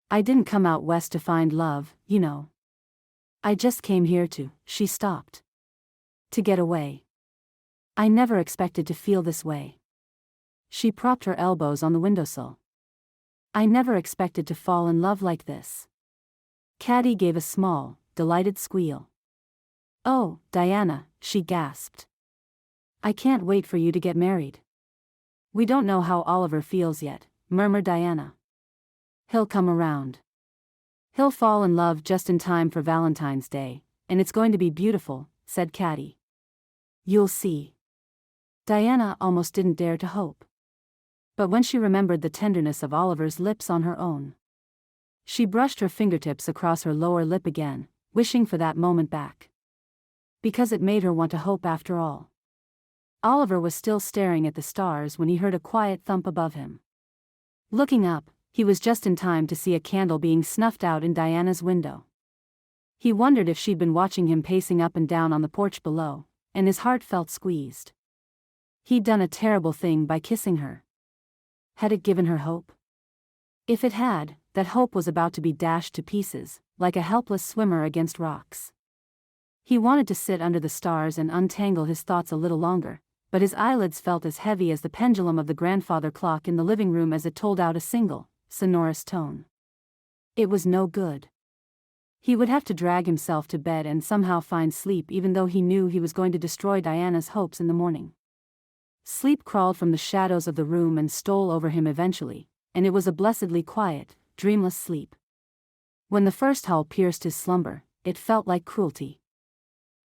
"I didn't come out west to find love, you know. I just came here to," she stopped. "To get away. I never expected to feel this way." She propped her elbows on the windowsill. "I never expected to fall in love like this." Caddie gave a small, delighted squeal. "Oh, Diana," she gasped. "I can't wait for you to get married." "We don't know how Oliver feels yet," murmured Diana. "He'll come around. He'll fall in love just in time for Valentine's Day, and it's going to be beautiful," said Caddie. "You'll see." Diana almost didn't dare to hope. But when she remembered the tenderness of Oliver's lips on her own, she brushed her fingertips across her lower lip again, wishing for that moment back. Because it made her want to hope after all. Oliver was still staring at the stars when he heard a quiet thump above him. Looking up, he was just in time to see a candle being snuffed out in Diana's window. He wondered if she'd been watching him pacing up and down on the porch below, and his heart felt squeezed. He'd done a terrible thing by kissing her. Had it given her hope? If it had, that hope was about to be dashed to pieces, like a helpless swimmer against rocks. He wanted to sit under the stars and untangle his thoughts a little longer, but his eyelids felt as heavy as the pendulum of the grandfather clock in the living room as it tolled out a single, sonorous tone. It was no good. He would have to drag himself to bed and somehow find sleep, even though he knew he was going to destroy Diana's hopes in the morning. Sleep crawled from the shadows of the room and stole over him eventually, and it was a blessedly quiet, dreamless sleep. When the first howl pierced his slumber, it felt like cruelty.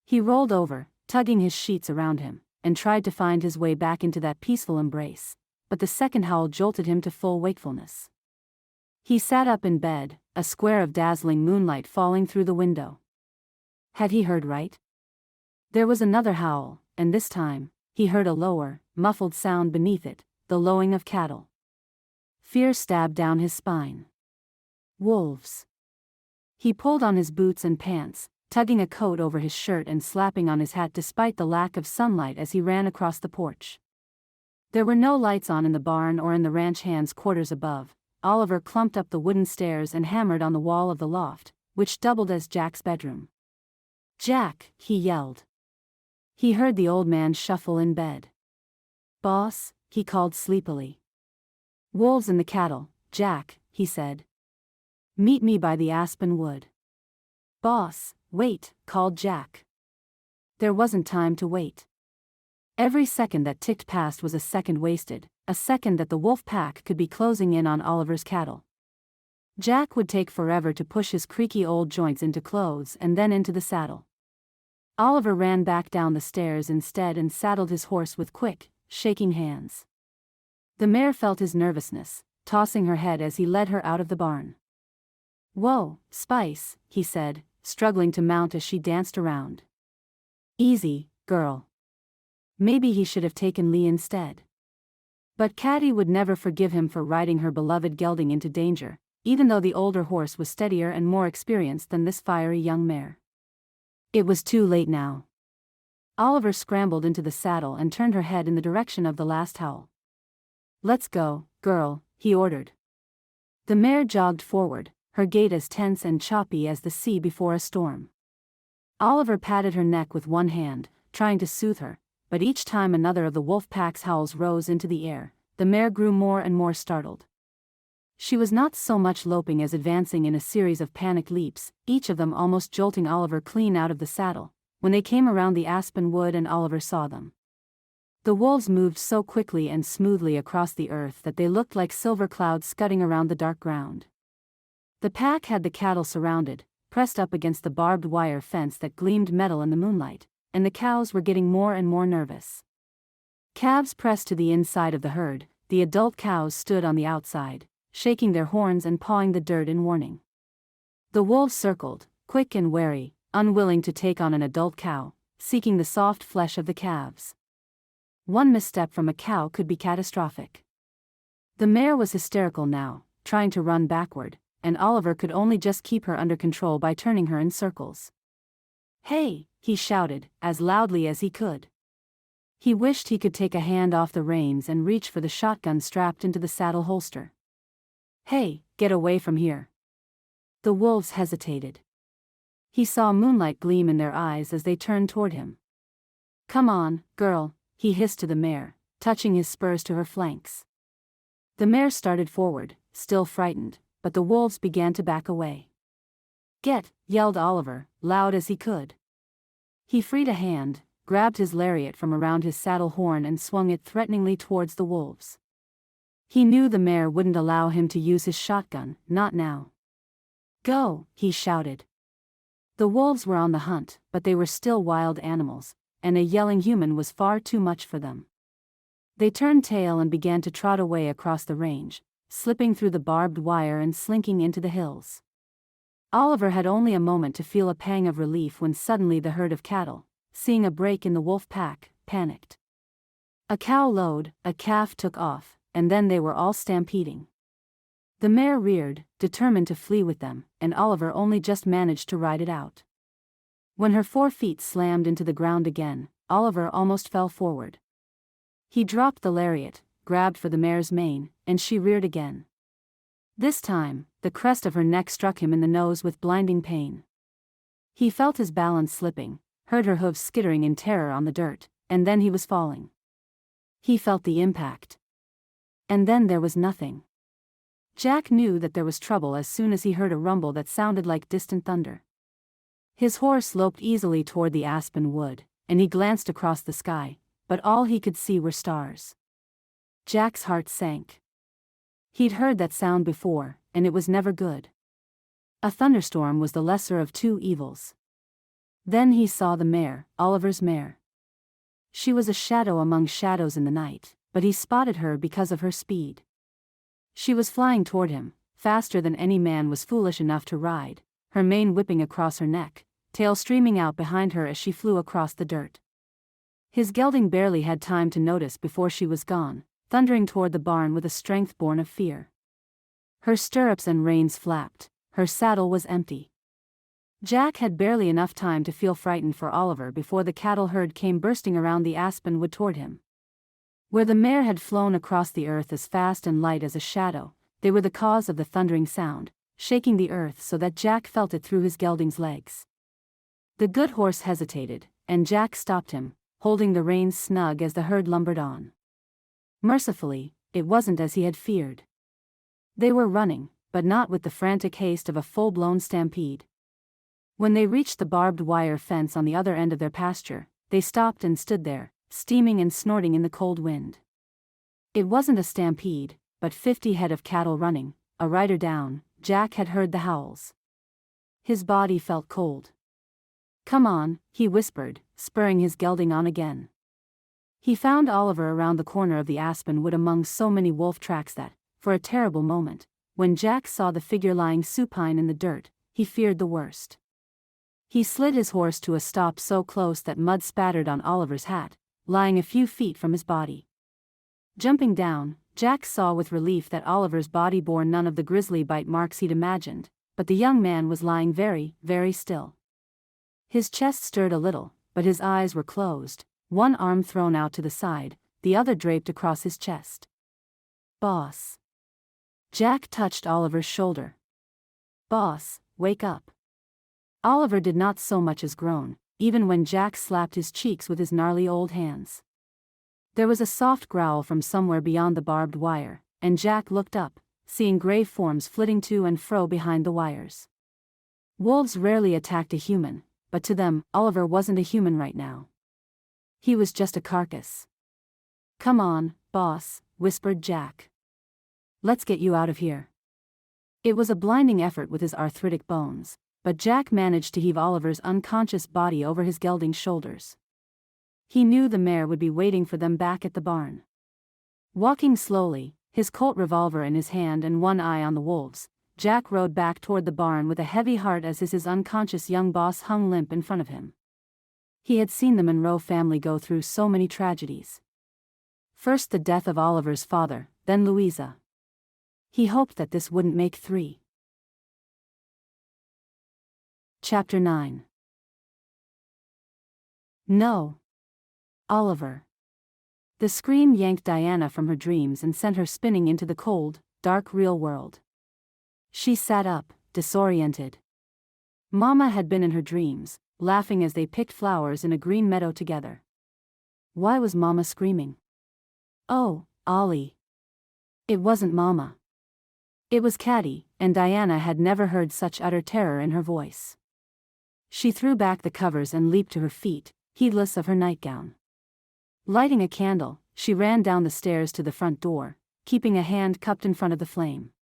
He rolled over, tugging his sheets around him, and tried to find his way back into that peaceful embrace, but the second howl jolted him to full wakefulness. He sat up in bed, a square of dazzling moonlight falling through the window. Had he heard right? There was another howl, and this time, he heard a lower, muffled sound beneath it, the lowing of cattle. Fear stabbed down his spine. Wolves. He pulled on his boots and pants, tugging a coat over his shirt and slapping on his hat despite the lack of sunlight as he ran across the porch. There were no lights on in the barn or in the ranch hands' quarters above. Oliver clumped up the wooden stairs and hammered on the wall of the loft, which doubled as Jack's bedroom. "Jack!" he yelled. He heard the old man shuffle in bed. "Boss," he called sleepily. "Wolves in the cattle, Jack," he said. "Meet me by the aspen wood." "Boss, wait," called Jack. There wasn't time to wait. Every second that ticked past was a second wasted, a second that the wolf pack could be closing in on Oliver's cattle. Jack would take forever to push his creaky old joints into clothes and then into the saddle. Oliver ran back down the stairs instead and saddled his horse with quick, shaking hands. The mare felt his nervousness, tossing her head as he led her out of the barn. "Whoa, Spice," he said, struggling to mount as she danced around. "Easy, girl." Maybe he should have taken Lee instead. But Caddie would never forgive him for riding her beloved gelding into danger, even though the older horse was steadier and more experienced than this fiery young mare. It was too late now. Oliver scrambled into the saddle and turned her head in the direction of the last howl. "Let's go, girl," he ordered. The mare jogged forward, her gait as tense and choppy as the sea before a storm. Oliver patted her neck with one hand, trying to soothe her, but each time another of the wolf pack's howls rose into the air, the mare grew more and more startled. She was not so much loping as advancing in a series of panicked leaps, each of them almost jolting Oliver clean out of the saddle, when they came around the aspen wood and Oliver saw them. The wolves moved so quickly and smoothly across the earth that they looked like silver clouds scudding around the dark ground. The pack had the cattle surrounded, pressed up against the barbed wire fence that gleamed metal in the moonlight, and the cows were getting more and more nervous. Calves pressed to the inside of the herd, the adult cows stood on the outside, shaking their horns and pawing the dirt in warning. The wolves circled, quick and wary, unwilling to take on an adult cow, seeking the soft flesh of the calves. One misstep from a cow could be catastrophic. The mare was hysterical now, trying to run backward, and Oliver could only just keep her under control by turning her in circles. "Hey!" he shouted, as loudly as he could. He wished he could take a hand off the reins and reach for the shotgun strapped into the saddle holster. "Hey, get away from here!" The wolves hesitated. He saw moonlight gleam in their eyes as they turned toward him. "Come on, girl," he hissed to the mare, touching his spurs to her flanks. The mare started forward, still frightened, but the wolves began to back away. "Get!" yelled Oliver, loud as he could. He freed a hand, grabbed his lariat from around his saddle horn and swung it threateningly towards the wolves. He knew the mare wouldn't allow him to use his shotgun, not now. "Go!" he shouted. The wolves were on the hunt, but they were still wild animals, and a yelling human was far too much for them. They turned tail and began to trot away across the range, slipping through the barbed wire and slinking into the hills. Oliver had only a moment to feel a pang of relief when suddenly the herd of cattle, seeing a break in the wolf pack, panicked. A cow lowed, a calf took off, and then they were all stampeding. The mare reared, determined to flee with them, and Oliver only just managed to ride it out. When her 4 feet slammed into the ground again, Oliver almost fell forward. He dropped the lariat, grabbed for the mare's mane, and she reared again. This time, the crest of her neck struck him in the nose with blinding pain. He felt his balance slipping, heard her hooves skittering in terror on the dirt, and then he was falling. He felt the impact. And then there was nothing. Jack knew that there was trouble as soon as he heard a rumble that sounded like distant thunder. His horse loped easily toward the aspen wood, and he glanced across the sky, but all he could see were stars. Jack's heart sank. He'd heard that sound before, and it was never good. A thunderstorm was the lesser of two evils. Then he saw the mare, Oliver's mare. She was a shadow among shadows in the night, but he spotted her because of her speed. She was flying toward him, faster than any man was foolish enough to ride, her mane whipping across her neck, tail streaming out behind her as she flew across the dirt. His gelding barely had time to notice before she was gone, thundering toward the barn with a strength born of fear. Her stirrups and reins flapped, her saddle was empty. Jack had barely enough time to feel frightened for Oliver before the cattle herd came bursting around the aspen wood toward him. Where the mare had flown across the earth as fast and light as a shadow, they were the cause of the thundering sound, shaking the earth so that Jack felt it through his gelding's legs. The good horse hesitated, and Jack stopped him, holding the reins snug as the herd lumbered on. Mercifully, it wasn't as he had feared. They were running, but not with the frantic haste of a full-blown stampede. When they reached the barbed wire fence on the other end of their pasture, they stopped and stood there, steaming and snorting in the cold wind. It wasn't a stampede, but 50 head of cattle running, a rider down. Jack had heard the howls. His body felt cold. "Come on," he whispered, spurring his gelding on again. He found Oliver around the corner of the aspen wood among so many wolf tracks that, for a terrible moment, when Jack saw the figure lying supine in the dirt, he feared the worst. He slid his horse to a stop so close that mud spattered on Oliver's hat, lying a few feet from his body. Jumping down, Jack saw with relief that Oliver's body bore none of the grisly bite marks he'd imagined, but the young man was lying very, very still. His chest stirred a little, but his eyes were closed, one arm thrown out to the side, the other draped across his chest. "Boss." Jack touched Oliver's shoulder. "Boss, wake up." Oliver did not so much as groan, even when Jack slapped his cheeks with his gnarly old hands. There was a soft growl from somewhere beyond the barbed wire, and Jack looked up, seeing gray forms flitting to and fro behind the wires. Wolves rarely attacked a human, but to them, Oliver wasn't a human right now. He was just a carcass. "Come on, boss," whispered Jack. "Let's get you out of here." It was a blinding effort with his arthritic bones, but Jack managed to heave Oliver's unconscious body over his gelding's shoulders. He knew the mare would be waiting for them back at the barn. Walking slowly, his Colt revolver in his hand and one eye on the wolves, Jack rode back toward the barn with a heavy heart as his unconscious young boss hung limp in front of him. He had seen the Monroe family go through so many tragedies. First the death of Oliver's father, then Louisa. He hoped that this wouldn't make 3. Chapter 9. No. Oliver. The scream yanked Diana from her dreams and sent her spinning into the cold, dark real world. She sat up, disoriented. Mama had been in her dreams, laughing as they picked flowers in a green meadow together. Why was Mama screaming? Oh, Ollie. It wasn't Mama. It was Caddie, and Diana had never heard such utter terror in her voice. She threw back the covers and leaped to her feet, heedless of her nightgown. Lighting a candle, she ran down the stairs to the front door, keeping a hand cupped in front of the flame.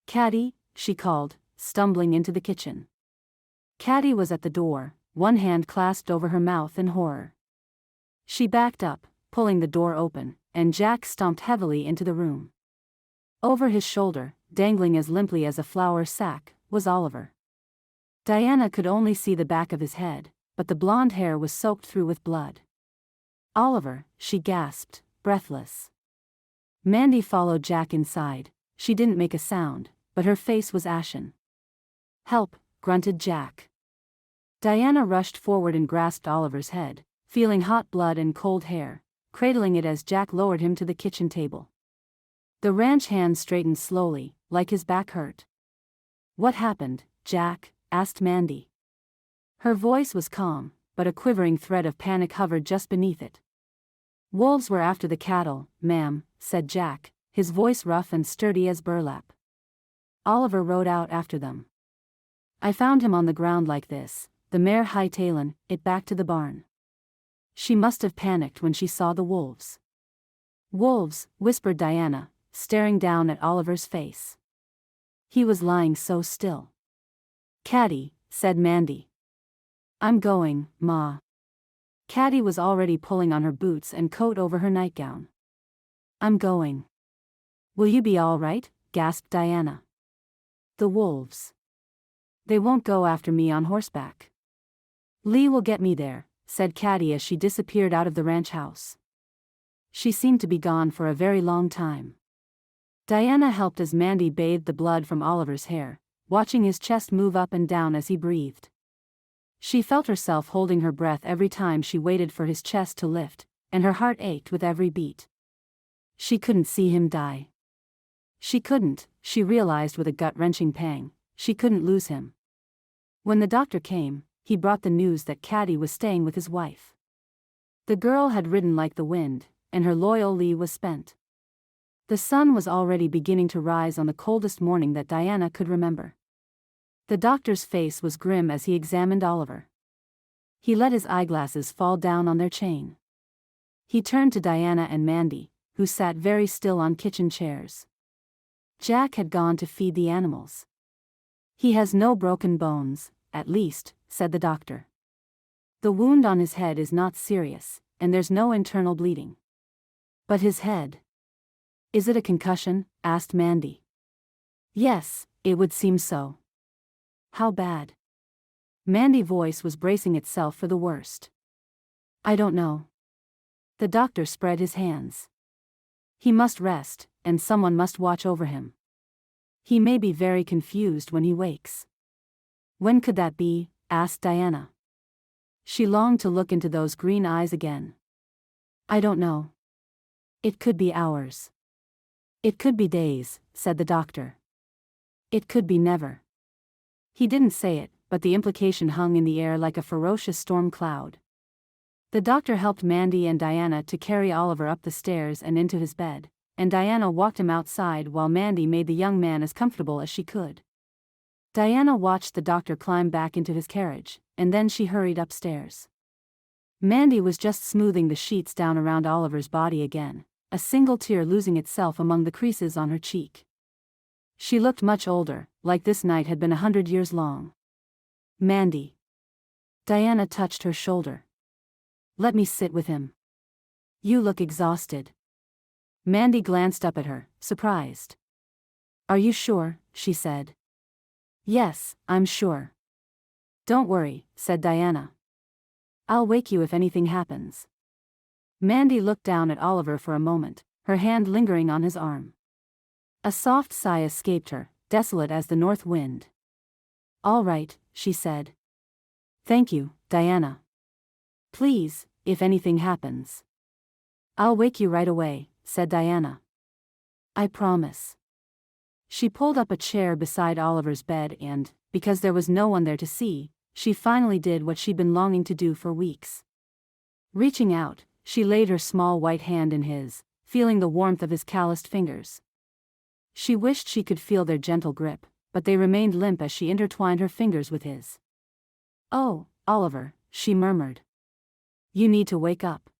"Caddie," she called, stumbling into the kitchen. Caddie was at the door, one hand clasped over her mouth in horror. She backed up, pulling the door open, and Jack stomped heavily into the room. Over his shoulder, dangling as limply as a flour sack, was Oliver. Diana could only see the back of his head, but the blonde hair was soaked through with blood. "Oliver," she gasped, breathless. Mandy followed Jack inside. She didn't make a sound, but her face was ashen. "Help," grunted Jack. Diana rushed forward and grasped Oliver's head, feeling hot blood and cold hair, cradling it as Jack lowered him to the kitchen table. The ranch hand straightened slowly, like his back hurt. "What happened, Jack?" asked Mandy. Her voice was calm, but a quivering thread of panic hovered just beneath it. "Wolves were after the cattle, ma'am," said Jack, his voice rough and sturdy as burlap. "Oliver rode out after them. I found him on the ground like this, the mare hightailin' it back to the barn. She must have panicked when she saw the wolves." "Wolves," whispered Diana, staring down at Oliver's face. He was lying so still. "Caddie," said Mandy. "I'm going, Ma." Caddie was already pulling on her boots and coat over her nightgown. "I'm going." "Will you be all right?" gasped Diana. "The wolves. They won't go after me on horseback." "Lee will get me there," said Caddie as she disappeared out of the ranch house. She seemed to be gone for a very long time. Diana helped as Mandy bathed the blood from Oliver's hair, watching his chest move up and down as he breathed. She felt herself holding her breath every time she waited for his chest to lift, and her heart ached with every beat. She couldn't see him die. She realized with a gut-wrenching pang, she couldn't lose him. When the doctor came, he brought the news that Caddie was staying with his wife. The girl had ridden like the wind, and her loyal Lee was spent. The sun was already beginning to rise on the coldest morning that Diana could remember. The doctor's face was grim as he examined Oliver. He let his eyeglasses fall down on their chain. He turned to Diana and Mandy, who sat very still on kitchen chairs. Jack had gone to feed the animals. He has no broken bones, at least, said the doctor. The wound on his head is not serious, and there's no internal bleeding. But his head. Is it a concussion? Asked Mandy. Yes, it would seem so. How bad? Mandy's voice was bracing itself for the worst. I don't know. The doctor spread his hands. He must rest, and someone must watch over him. He may be very confused when he wakes. When could that be? Asked Diana. She longed to look into those green eyes again. I don't know. It could be hours. It could be days, said the doctor. It could be never. He didn't say it, but the implication hung in the air like a ferocious storm cloud. The doctor helped Mandy and Diana to carry Oliver up the stairs and into his bed, and Diana walked him outside while Mandy made the young man as comfortable as she could. Diana watched the doctor climb back into his carriage, and then she hurried upstairs. Mandy was just smoothing the sheets down around Oliver's body again, a single tear losing itself among the creases on her cheek. She looked much older, like this night had been 100 years long. Mandy. Diana touched her shoulder. Let me sit with him. You look exhausted. Mandy glanced up at her, surprised. Are you sure? She said. Yes, I'm sure. Don't worry, said Diana. I'll wake you if anything happens. Mandy looked down at Oliver for a moment, her hand lingering on his arm. A soft sigh escaped her, desolate as the north wind. All right, she said. Thank you, Diana. Please, if anything happens. I'll wake you right away, said Diana. I promise. She pulled up a chair beside Oliver's bed and, because there was no one there to see, she finally did what she'd been longing to do for weeks. Reaching out, she laid her small white hand in his, feeling the warmth of his calloused fingers. She wished she could feel their gentle grip, but they remained limp as she intertwined her fingers with his. Oh, Oliver, she murmured. You need to wake up.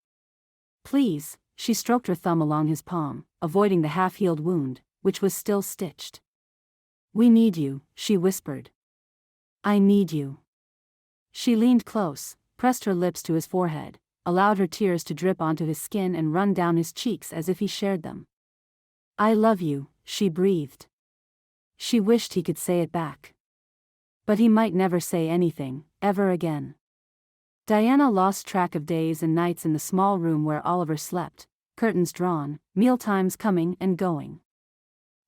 Please, she stroked her thumb along his palm, avoiding the half-healed wound, which was still stitched. We need you, she whispered. I need you. She leaned close, pressed her lips to his forehead, allowed her tears to drip onto his skin and run down his cheeks as if he shared them. I love you, she breathed. She wished he could say it back. But he might never say anything, ever again. Diana lost track of days and nights in the small room where Oliver slept, curtains drawn, mealtimes coming and going.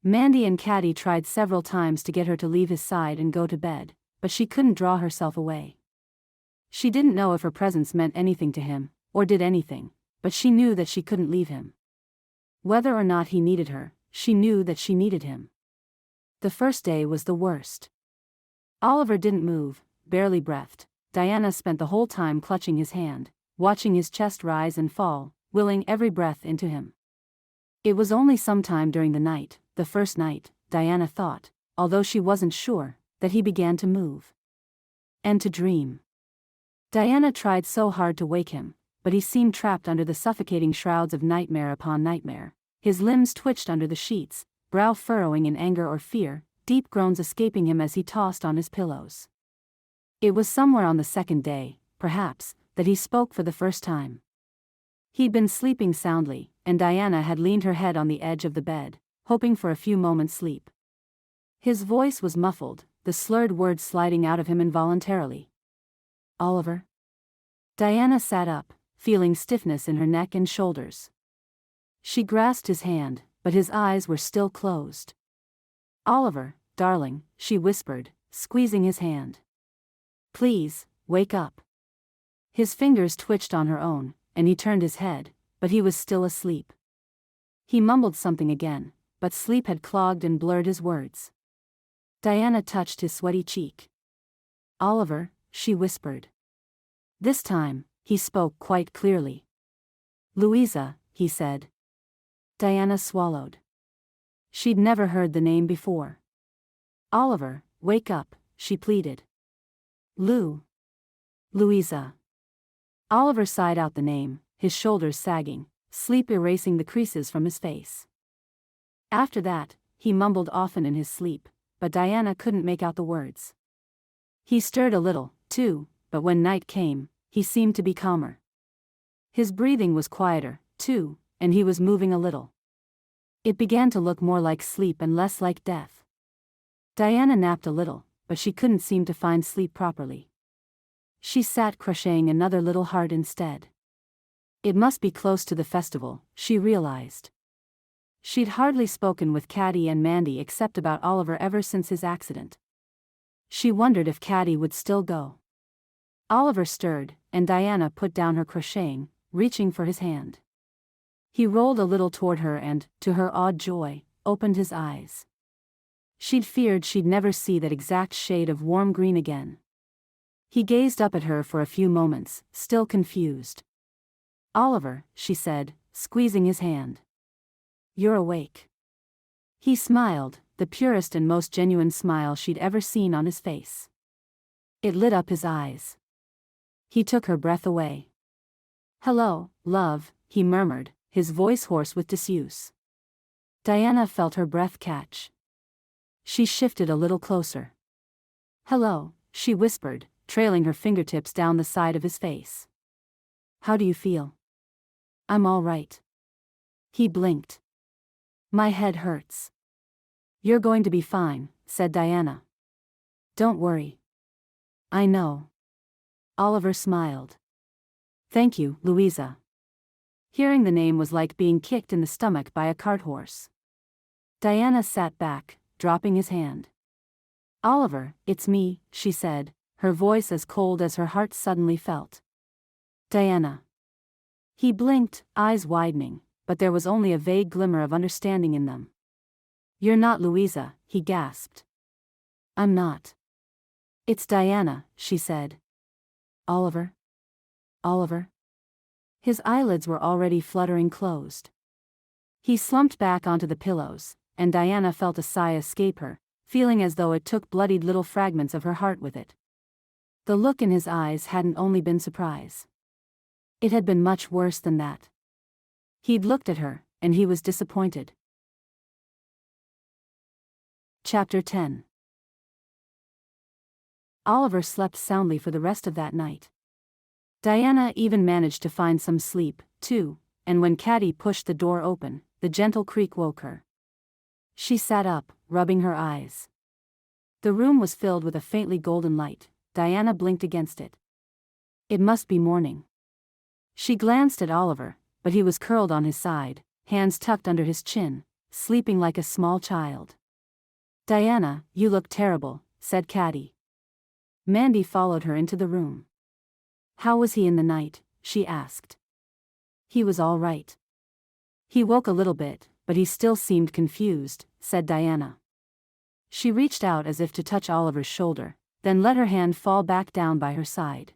Mandy and Caddie tried several times to get her to leave his side and go to bed, but she couldn't draw herself away. She didn't know if her presence meant anything to him, or did anything, but she knew that she couldn't leave him. Whether or not he needed her, she knew that she needed him. The first day was the worst. Oliver didn't move, barely breathed. Diana spent the whole time clutching his hand, watching his chest rise and fall, willing every breath into him. It was only sometime during the night, the first night, Diana thought, although she wasn't sure, that he began to move. And to dream. Diana tried so hard to wake him, but he seemed trapped under the suffocating shrouds of nightmare upon nightmare. His limbs twitched under the sheets, brow furrowing in anger or fear, deep groans escaping him as he tossed on his pillows. It was somewhere on the second day, perhaps, that he spoke for the first time. He'd been sleeping soundly, and Diana had leaned her head on the edge of the bed, hoping for a few moments' sleep. His voice was muffled, the slurred words sliding out of him involuntarily. Oliver? Diana sat up, feeling stiffness in her neck and shoulders. She grasped his hand, but his eyes were still closed. Oliver, darling, she whispered, squeezing his hand. Please, wake up. His fingers twitched on her own, and he turned his head, but he was still asleep. He mumbled something again, but sleep had clogged and blurred his words. Diana touched his sweaty cheek. Oliver, she whispered. This time, he spoke quite clearly. Louisa, he said. Diana swallowed. She'd never heard the name before. Oliver, wake up, she pleaded. Louisa. Oliver sighed out the name, his shoulders sagging, sleep erasing the creases from his face. After that, he mumbled often in his sleep, but Diana couldn't make out the words. He stirred a little, too, but when night came, he seemed to be calmer. His breathing was quieter, too, and he was moving a little. It began to look more like sleep and less like death. Diana napped a little, but she couldn't seem to find sleep properly. She sat crocheting another little heart instead. It must be close to the festival, she realized. She'd hardly spoken with Caddie and Mandy except about Oliver ever since his accident. She wondered if Caddie would still go. Oliver stirred, and Diana put down her crocheting, reaching for his hand. He rolled a little toward her and, to her awed joy, opened his eyes. She'd feared she'd never see that exact shade of warm green again. He gazed up at her for a few moments, still confused. Oliver, she said, squeezing his hand. You're awake. He smiled, the purest and most genuine smile she'd ever seen on his face. It lit up his eyes. He took her breath away. Hello, love, he murmured, his voice hoarse with disuse. Diana felt her breath catch. She shifted a little closer. Hello, she whispered, trailing her fingertips down the side of his face. How do you feel? I'm all right. He blinked. My head hurts. You're going to be fine, said Diana. Don't worry. I know. Oliver smiled. Thank you, Louisa. Hearing the name was like being kicked in the stomach by a cart horse. Diana sat back, dropping his hand. Oliver, it's me, she said, her voice as cold as her heart suddenly felt. Diana. He blinked, eyes widening, but there was only a vague glimmer of understanding in them. You're not Louisa, he gasped. I'm not. It's Diana, she said. Oliver? Oliver? His eyelids were already fluttering closed. He slumped back onto the pillows, and Diana felt a sigh escape her, feeling as though it took bloodied little fragments of her heart with it. The look in his eyes hadn't only been surprise. It had been much worse than that. He'd looked at her, and he was disappointed. Chapter 10. Oliver slept soundly for the rest of that night. Diana even managed to find some sleep, too, and when Caddie pushed the door open, the gentle creak woke her. She sat up, rubbing her eyes. The room was filled with a faintly golden light. Diana blinked against it. It must be morning. She glanced at Oliver, but he was curled on his side, hands tucked under his chin, sleeping like a small child. Diana, you look terrible, said Caddie. Mandy followed her into the room. How was he in the night? She asked. He was all right. He woke a little bit, but he still seemed confused, said Diana. She reached out as if to touch Oliver's shoulder, then let her hand fall back down by her side.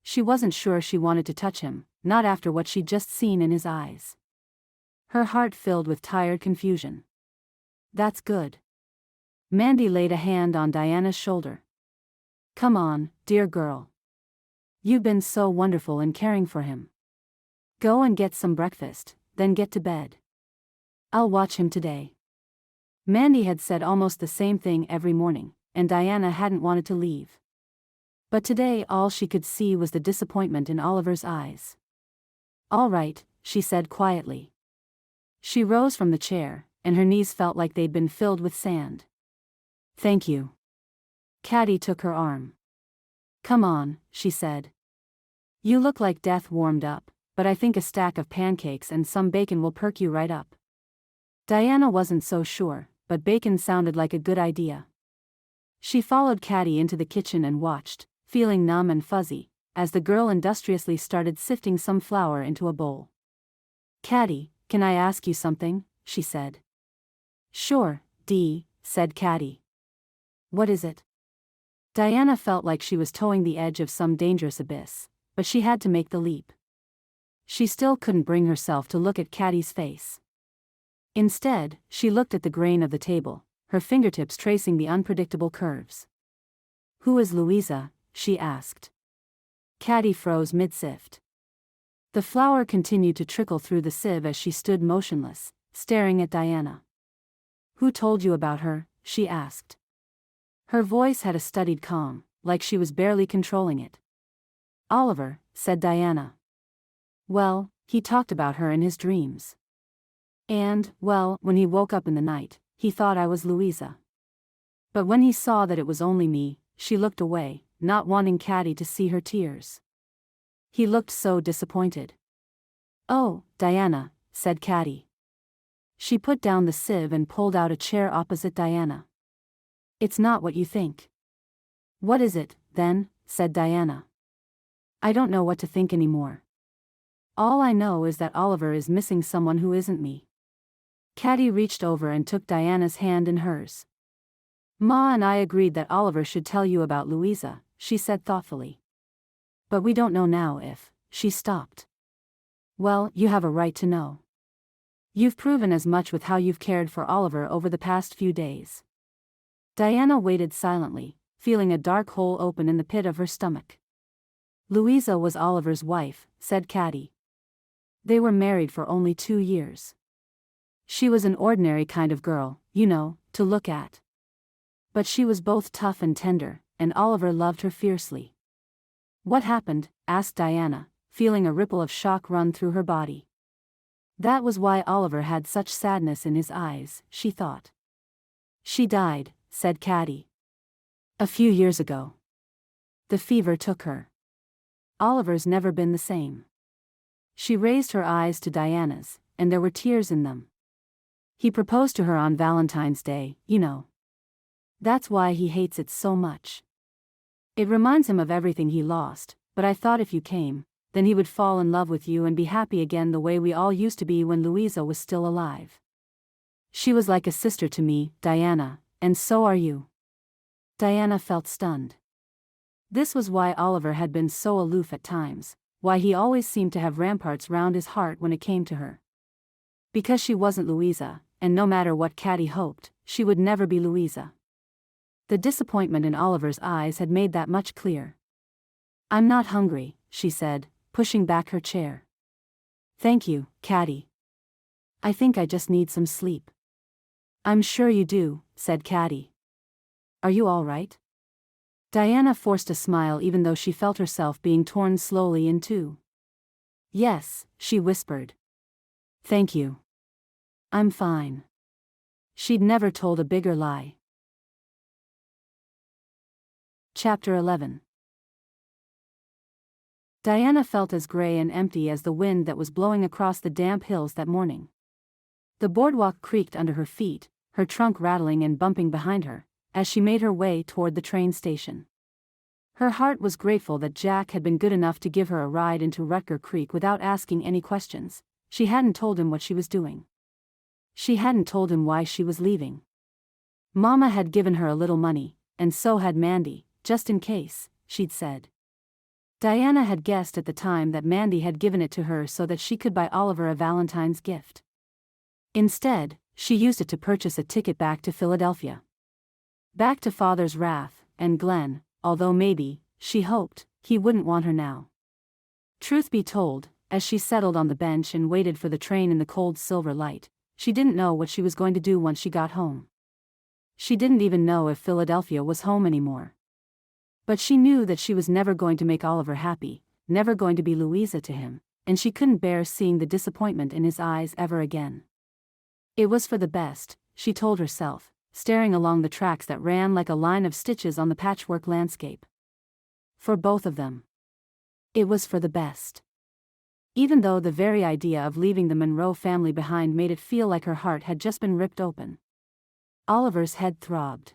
She wasn't sure she wanted to touch him, not after what she'd just seen in his eyes. Her heart filled with tired confusion. That's good. Mandy laid a hand on Diana's shoulder. Come on, dear girl. You've been so wonderful in caring for him. Go and get some breakfast, then get to bed. I'll watch him today. Mandy had said almost the same thing every morning, and Diana hadn't wanted to leave. But today all she could see was the disappointment in Oliver's eyes. All right, she said quietly. She rose from the chair, and her knees felt like they'd been filled with sand. Thank you. Caddie took her arm. Come on, she said. You look like death warmed up, but I think a stack of pancakes and some bacon will perk you right up. Diana wasn't so sure, but bacon sounded like a good idea. She followed Caddie into the kitchen and watched, feeling numb and fuzzy, as the girl industriously started sifting some flour into a bowl. Caddie, can I ask you something? She said. Sure, Dee, said Caddie. What is it? Diana felt like she was towing the edge of some dangerous abyss, but she had to make the leap. She still couldn't bring herself to look at Caddie's face. Instead, she looked at the grain of the table, her fingertips tracing the unpredictable curves. "Who is Louisa?" she asked. Caddie froze mid-sift. The flour continued to trickle through the sieve as she stood motionless, staring at Diana. "Who told you about her?" she asked. Her voice had a studied calm, like she was barely controlling it. "Oliver," said Diana. "Well, he talked about her in his dreams. And, well, when he woke up in the night, he thought I was Louisa. But when he saw that it was only me," she looked away, not wanting Caddie to see her tears. "He looked so disappointed." "Oh, Diana," said Caddie. She put down the sieve and pulled out a chair opposite Diana. "It's not what you think." "What is it, then?" said Diana. "I don't know what to think anymore. All I know is that Oliver is missing someone who isn't me." Caddie reached over and took Diana's hand in hers. "Ma and I agreed that Oliver should tell you about Louisa," she said thoughtfully. "But we don't know now if," she stopped. "Well, you have a right to know. You've proven as much with how you've cared for Oliver over the past few days." Diana waited silently, feeling a dark hole open in the pit of her stomach. "Louisa was Oliver's wife," said Caddie. "They were married for only 2 years. She was an ordinary kind of girl, you know, to look at. But she was both tough and tender, and Oliver loved her fiercely." "What happened?" asked Diana, feeling a ripple of shock run through her body. That was why Oliver had such sadness in his eyes, she thought. "She died," said Caddie. "A few years ago. The fever took her. Oliver's never been the same." She raised her eyes to Diana's, and there were tears in them. "He proposed to her on Valentine's Day, you know. That's why he hates it so much. It reminds him of everything he lost, but I thought if you came, then he would fall in love with you and be happy again the way we all used to be when Louisa was still alive. She was like a sister to me, Diana, and so are you." Diana felt stunned. This was why Oliver had been so aloof at times, why he always seemed to have ramparts round his heart when it came to her. Because she wasn't Louisa, and no matter what Caddie hoped, she would never be Louisa. The disappointment in Oliver's eyes had made that much clear. "I'm not hungry," she said, pushing back her chair. "Thank you, Caddie. I think I just need some sleep." "I'm sure you do," said Caddie. "Are you all right?" Diana forced a smile even though she felt herself being torn slowly in two. "Yes," she whispered. "Thank you. I'm fine." She'd never told a bigger lie. Chapter 11. Diana felt as gray and empty as the wind that was blowing across the damp hills that morning. The boardwalk creaked under her feet, her trunk rattling and bumping behind her, as she made her way toward the train station. Her heart was grateful that Jack had been good enough to give her a ride into Rutger Creek without asking any questions. She hadn't told him what she was doing. She hadn't told him why she was leaving. Mama had given her a little money, and so had Mandy, just in case, she'd said. Diana had guessed at the time that Mandy had given it to her so that she could buy Oliver a Valentine's gift. Instead, she used it to purchase a ticket back to Philadelphia. Back to Father's wrath, and Glenn, although maybe, she hoped, he wouldn't want her now. Truth be told, as she settled on the bench and waited for the train in the cold silver light, she didn't know what she was going to do once she got home. She didn't even know if Philadelphia was home anymore. But she knew that she was never going to make Oliver happy, never going to be Louisa to him, and she couldn't bear seeing the disappointment in his eyes ever again. It was for the best, she told herself, staring along the tracks that ran like a line of stitches on the patchwork landscape. For both of them. It was for the best. Even though the very idea of leaving the Monroe family behind made it feel like her heart had just been ripped open. Oliver's head throbbed.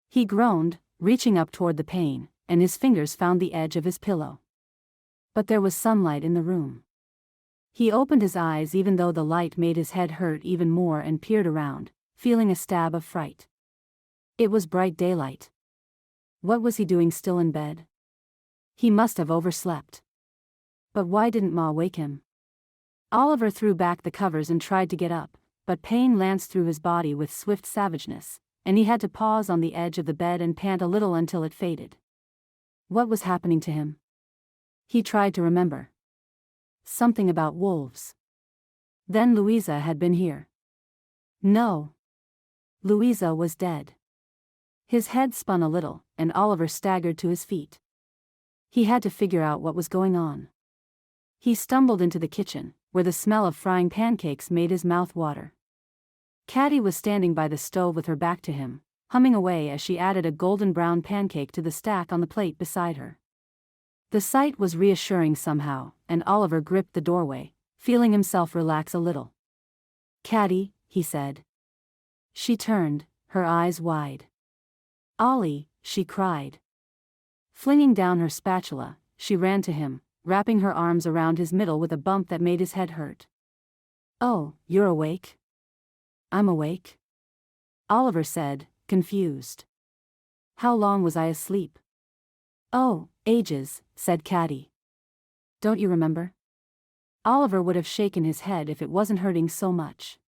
He groaned, reaching up toward the pane, and his fingers found the edge of his pillow. But there was sunlight in the room. He opened his eyes even though the light made his head hurt even more and peered around, feeling a stab of fright. It was bright daylight. What was he doing still in bed? He must have overslept. But why didn't Ma wake him? Oliver threw back the covers and tried to get up, but pain lanced through his body with swift savageness, and he had to pause on the edge of the bed and pant a little until it faded. What was happening to him? He tried to remember. Something about wolves. Then Louisa had been here. No. Louisa was dead. His head spun a little, and Oliver staggered to his feet. He had to figure out what was going on. He stumbled into the kitchen, where the smell of frying pancakes made his mouth water. Caddie was standing by the stove with her back to him, humming away as she added a golden brown pancake to the stack on the plate beside her. The sight was reassuring somehow, and Oliver gripped the doorway, feeling himself relax a little. "Caddie," he said. She turned, her eyes wide. "Ollie," she cried. Flinging down her spatula, she ran to him, wrapping her arms around his middle with a bump that made his head hurt. "Oh, you're awake?" "I'm awake," Oliver said, confused. "How long was I asleep?" "Oh, ages," said Caddie. "Don't you remember?" Oliver would have shaken his head if it wasn't hurting so much.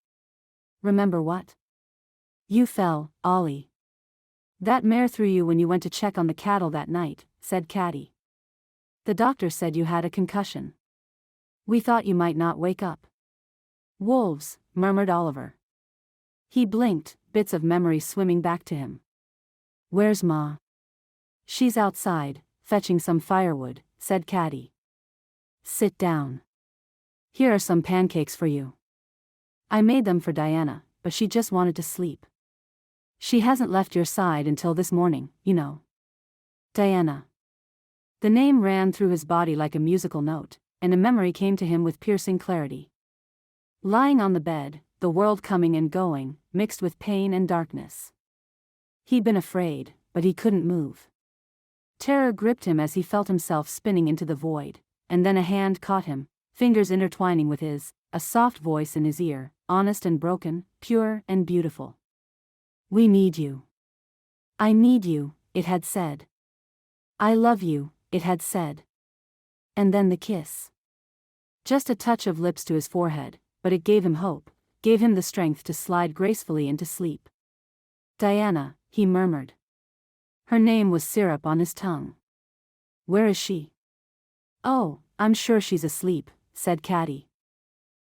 "Remember what?" "You fell, Ollie. That mare threw you when you went to check on the cattle that night," said Caddie. "The doctor said you had a concussion. We thought you might not wake up." "Wolves," murmured Oliver. He blinked, bits of memory swimming back to him. "Where's Ma?" "She's outside, fetching some firewood," said Caddie. "Sit down. Here are some pancakes for you. I made them for Diana, but she just wanted to sleep. She hasn't left your side until this morning, you know." Diana. The name ran through his body like a musical note, and a memory came to him with piercing clarity. Lying on the bed, the world coming and going, mixed with pain and darkness. He'd been afraid, but he couldn't move. Terror gripped him as he felt himself spinning into the void, and then a hand caught him, fingers intertwining with his, a soft voice in his ear, honest and broken, pure and beautiful. "We need you. I need you," it had said. "I love you," it had said. And then the kiss. Just a touch of lips to his forehead, but it gave him hope, gave him the strength to slide gracefully into sleep. "Diana," he murmured. Her name was syrup on his tongue. "Where is she?" "Oh, I'm sure she's asleep," said Caddie.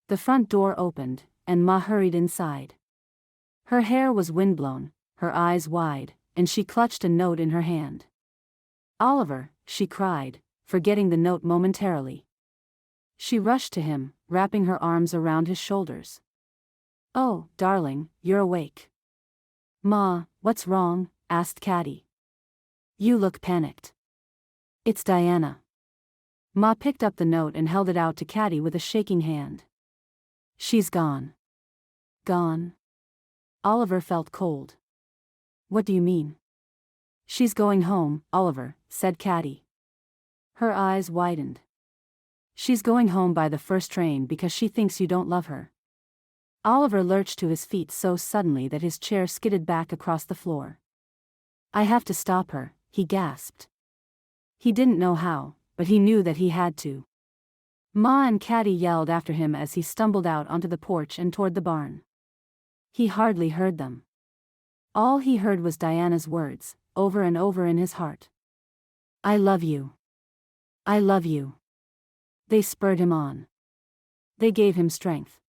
The front door opened, and Ma hurried inside. Her hair was windblown, her eyes wide, and she clutched a note in her hand. "Oliver," she cried, forgetting the note momentarily. She rushed to him, wrapping her arms around his shoulders. "Oh, darling, you're awake." "Ma, what's wrong?" asked Caddie. "You look panicked." "It's Diana." Ma picked up the note and held it out to Caddie with a shaking hand. "She's gone." "Gone?" Oliver felt cold. "What do you mean?" "She's going home, Oliver," said Caddie. Her eyes widened. "She's going home by the first train because she thinks you don't love her." Oliver lurched to his feet so suddenly that his chair skidded back across the floor. "I have to stop her," he gasped. He didn't know how, but he knew that he had to. Ma and Caddie yelled after him as he stumbled out onto the porch and toward the barn. He hardly heard them. All he heard was Diana's words, over and over in his heart. "I love you. I love you." They spurred him on. They gave him strength.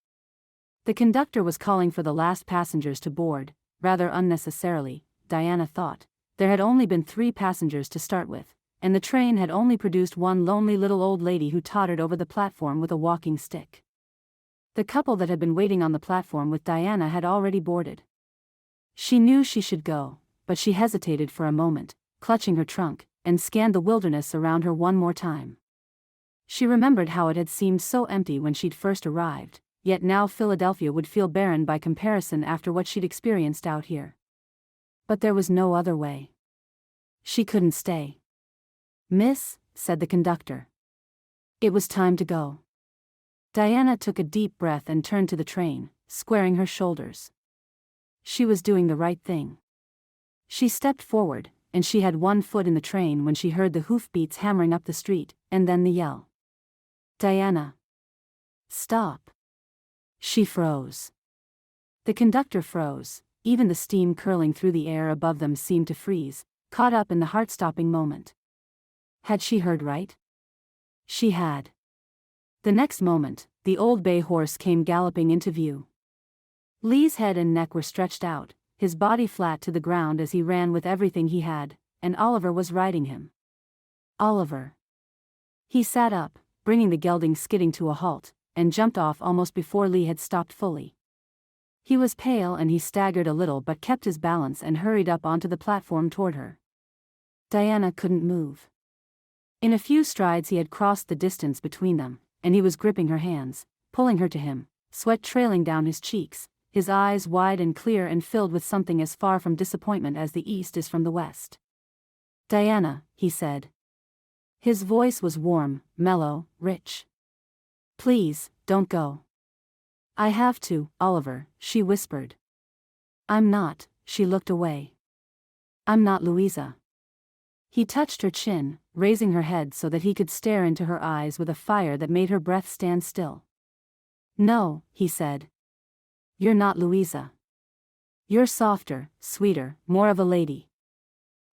The conductor was calling for the last passengers to board, rather unnecessarily, Diana thought. There had only been 3 passengers to start with, and the train had only produced one lonely little old lady who tottered over the platform with a walking stick. The couple that had been waiting on the platform with Diana had already boarded. She knew she should go, but she hesitated for a moment, clutching her trunk, and scanned the wilderness around her one more time. She remembered how it had seemed so empty when she'd first arrived, yet now Philadelphia would feel barren by comparison after what she'd experienced out here. But there was no other way. She couldn't stay. "Miss," said the conductor. It was time to go. Diana took a deep breath and turned to the train, squaring her shoulders. She was doing the right thing. She stepped forward, and she had one foot in the train when she heard the hoofbeats hammering up the street, and then the yell. Diana. Stop. She froze. The conductor froze, even the steam curling through the air above them seemed to freeze, caught up in the heart-stopping moment. Had she heard right? She had. The next moment, the old bay horse came galloping into view. Lee's head and neck were stretched out, his body flat to the ground as he ran with everything he had, and Oliver was riding him. Oliver. He sat up, bringing the gelding skidding to a halt, and jumped off almost before Lee had stopped fully. He was pale and he staggered a little but kept his balance and hurried up onto the platform toward her. Diana couldn't move. In a few strides he had crossed the distance between them, and he was gripping her hands, pulling her to him, sweat trailing down his cheeks, his eyes wide and clear and filled with something as far from disappointment as the east is from the west. Diana, he said. His voice was warm, mellow, rich. Please, don't go. I have to, Oliver, she whispered. I'm not, she looked away. I'm not Louisa. He touched her chin, raising her head so that he could stare into her eyes with a fire that made her breath stand still. No, he said. You're not Louisa. You're softer, sweeter, more of a lady.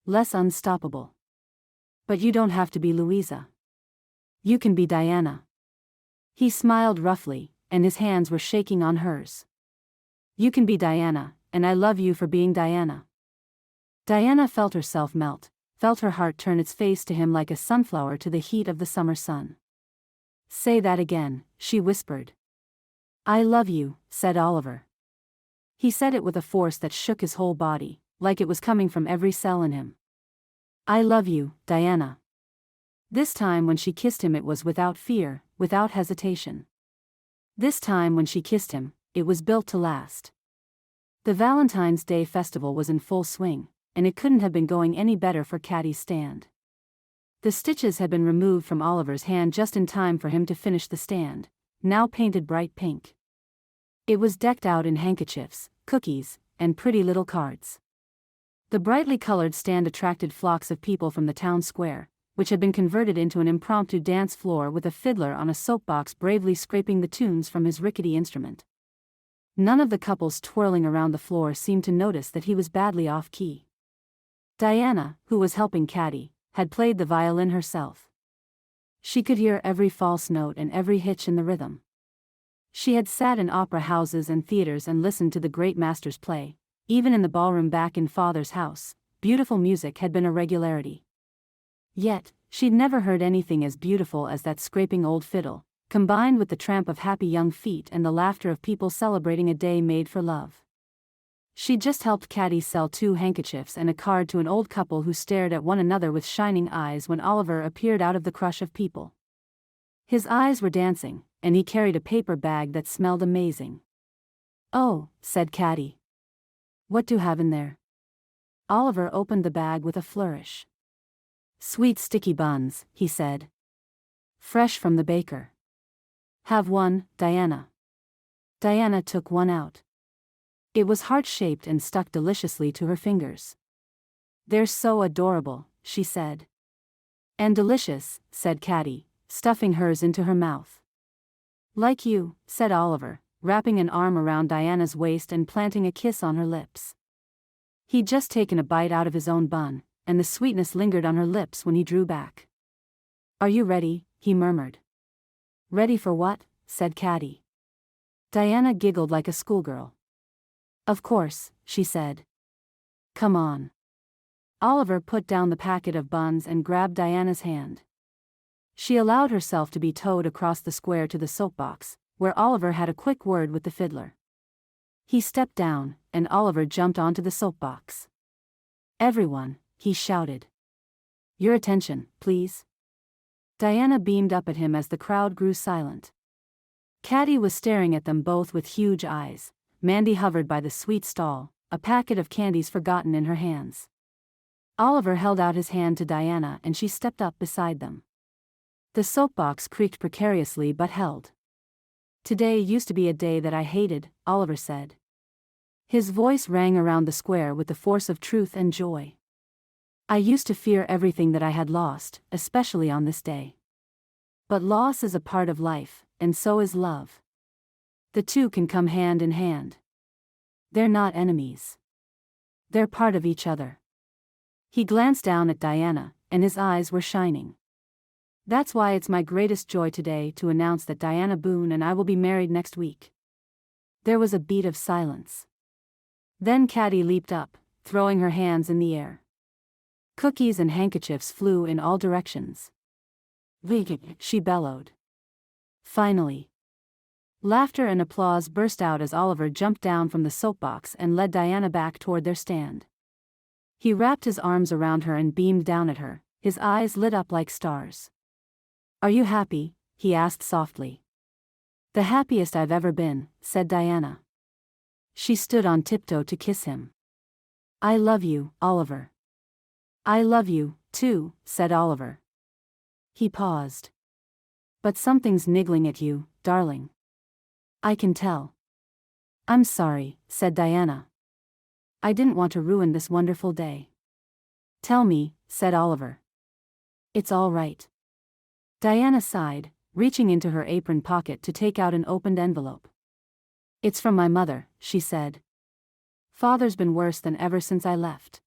Less unstoppable. But you don't have to be Louisa. You can be Diana. He smiled roughly, and his hands were shaking on hers. You can be Diana, and I love you for being Diana. Diana felt herself melt, felt her heart turn its face to him like a sunflower to the heat of the summer sun. Say that again, she whispered. I love you, said Oliver. He said it with a force that shook his whole body, like it was coming from every cell in him. I love you, Diana. This time when she kissed him it was without fear, without hesitation. This time when she kissed him, it was built to last. The Valentine's Day festival was in full swing, and it couldn't have been going any better for Caddie's stand. The stitches had been removed from Oliver's hand just in time for him to finish the stand, now painted bright pink. It was decked out in handkerchiefs, cookies, and pretty little cards. The brightly colored stand attracted flocks of people from the town square, which had been converted into an impromptu dance floor with a fiddler on a soapbox bravely scraping the tunes from his rickety instrument. None of the couples twirling around the floor seemed to notice that he was badly off key. Diana, who was helping Caddie, had played the violin herself. She could hear every false note and every hitch in the rhythm. She had sat in opera houses and theaters and listened to the great masters play. Even in the ballroom back in Father's house, beautiful music had been a regularity. Yet, she'd never heard anything as beautiful as that scraping old fiddle, combined with the tramp of happy young feet and the laughter of people celebrating a day made for love. She'd just helped Caddie sell 2 handkerchiefs and a card to an old couple who stared at one another with shining eyes when Oliver appeared out of the crush of people. His eyes were dancing, and he carried a paper bag that smelled amazing. Oh, said Caddie. What do you have in there? Oliver opened the bag with a flourish. Sweet sticky buns, he said. Fresh from the baker. Have one, Diana. Diana took one out. It was heart-shaped and stuck deliciously to her fingers. They're so adorable, she said. And delicious, said Caddie, stuffing hers into her mouth. Like you, said Oliver, wrapping an arm around Diana's waist and planting a kiss on her lips. He'd just taken a bite out of his own bun, and the sweetness lingered on her lips when he drew back. Are you ready? He murmured. Ready for what? Said Caddie. Diana giggled like a schoolgirl. Of course, she said. Come on. Oliver put down the packet of buns and grabbed Diana's hand. She allowed herself to be towed across the square to the soapbox, where Oliver had a quick word with the fiddler. He stepped down, and Oliver jumped onto the soapbox. Everyone, he shouted. Your attention, please. Diana beamed up at him as the crowd grew silent. Caddie was staring at them both with huge eyes. Mandy hovered by the sweet stall, a packet of candies forgotten in her hands. Oliver held out his hand to Diana and she stepped up beside them. The soapbox creaked precariously but held. Today used to be a day that I hated, Oliver said. His voice rang around the square with the force of truth and joy. I used to fear everything that I had lost, especially on this day. But loss is a part of life, and so is love. The two can come hand in hand. They're not enemies. They're part of each other. He glanced down at Diana, and his eyes were shining. That's why it's my greatest joy today to announce that Diana Boone and I will be married next week. There was a beat of silence. Then Caddie leaped up, throwing her hands in the air. Cookies and handkerchiefs flew in all directions. She bellowed. Finally. Laughter and applause burst out as Oliver jumped down from the soapbox and led Diana back toward their stand. He wrapped his arms around her and beamed down at her, his eyes lit up like stars. "Are you happy?" he asked softly. "The happiest I've ever been," said Diana. She stood on tiptoe to kiss him. "I love you, Oliver." "I love you, too," said Oliver. He paused. "But something's niggling at you, darling. I can tell." "I'm sorry," said Diana. "I didn't want to ruin this wonderful day." "Tell me," said Oliver. "It's all right." Diana sighed, reaching into her apron pocket to take out an opened envelope. "It's from my mother," she said. "Father's been worse than ever since I left.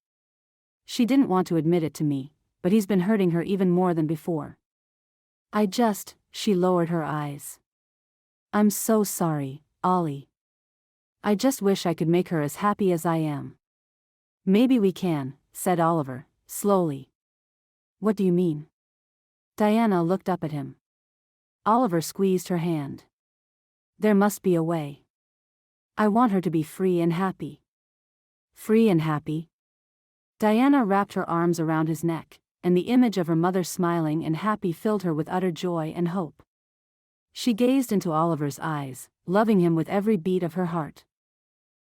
She didn't want to admit it to me, but he's been hurting her even more than before. She lowered her eyes. "I'm so sorry, Ollie. I just wish I could make her as happy as I am." "Maybe we can," said Oliver, slowly. "What do you mean?" Diana looked up at him. Oliver squeezed her hand. "There must be a way. I want her to be free and happy." "Free and happy?" Diana wrapped her arms around his neck, and the image of her mother smiling and happy filled her with utter joy and hope. She gazed into Oliver's eyes, loving him with every beat of her heart.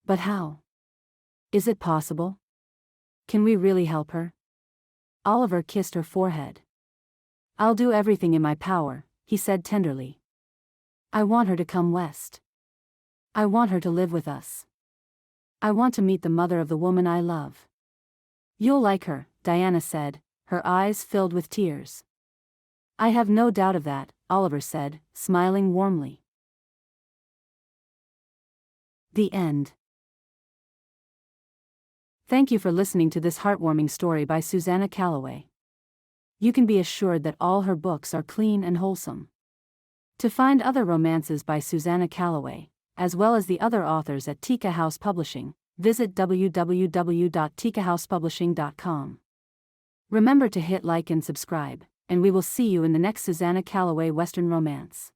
"But how? Is it possible? Can we really help her?" Oliver kissed her forehead. "I'll do everything in my power," he said tenderly. "I want her to come west. I want her to live with us. I want to meet the mother of the woman I love." "You'll like her," Diana said, her eyes filled with tears. "I have no doubt of that," Oliver said, smiling warmly. The end. Thank you for listening to this heartwarming story by Susannah Calloway. You can be assured that all her books are clean and wholesome. To find other romances by Susannah Calloway, as well as the other authors at Tika House Publishing, visit www.tikahousepublishing.com. Remember to hit like and subscribe, and we will see you in the next Susannah Calloway Western romance.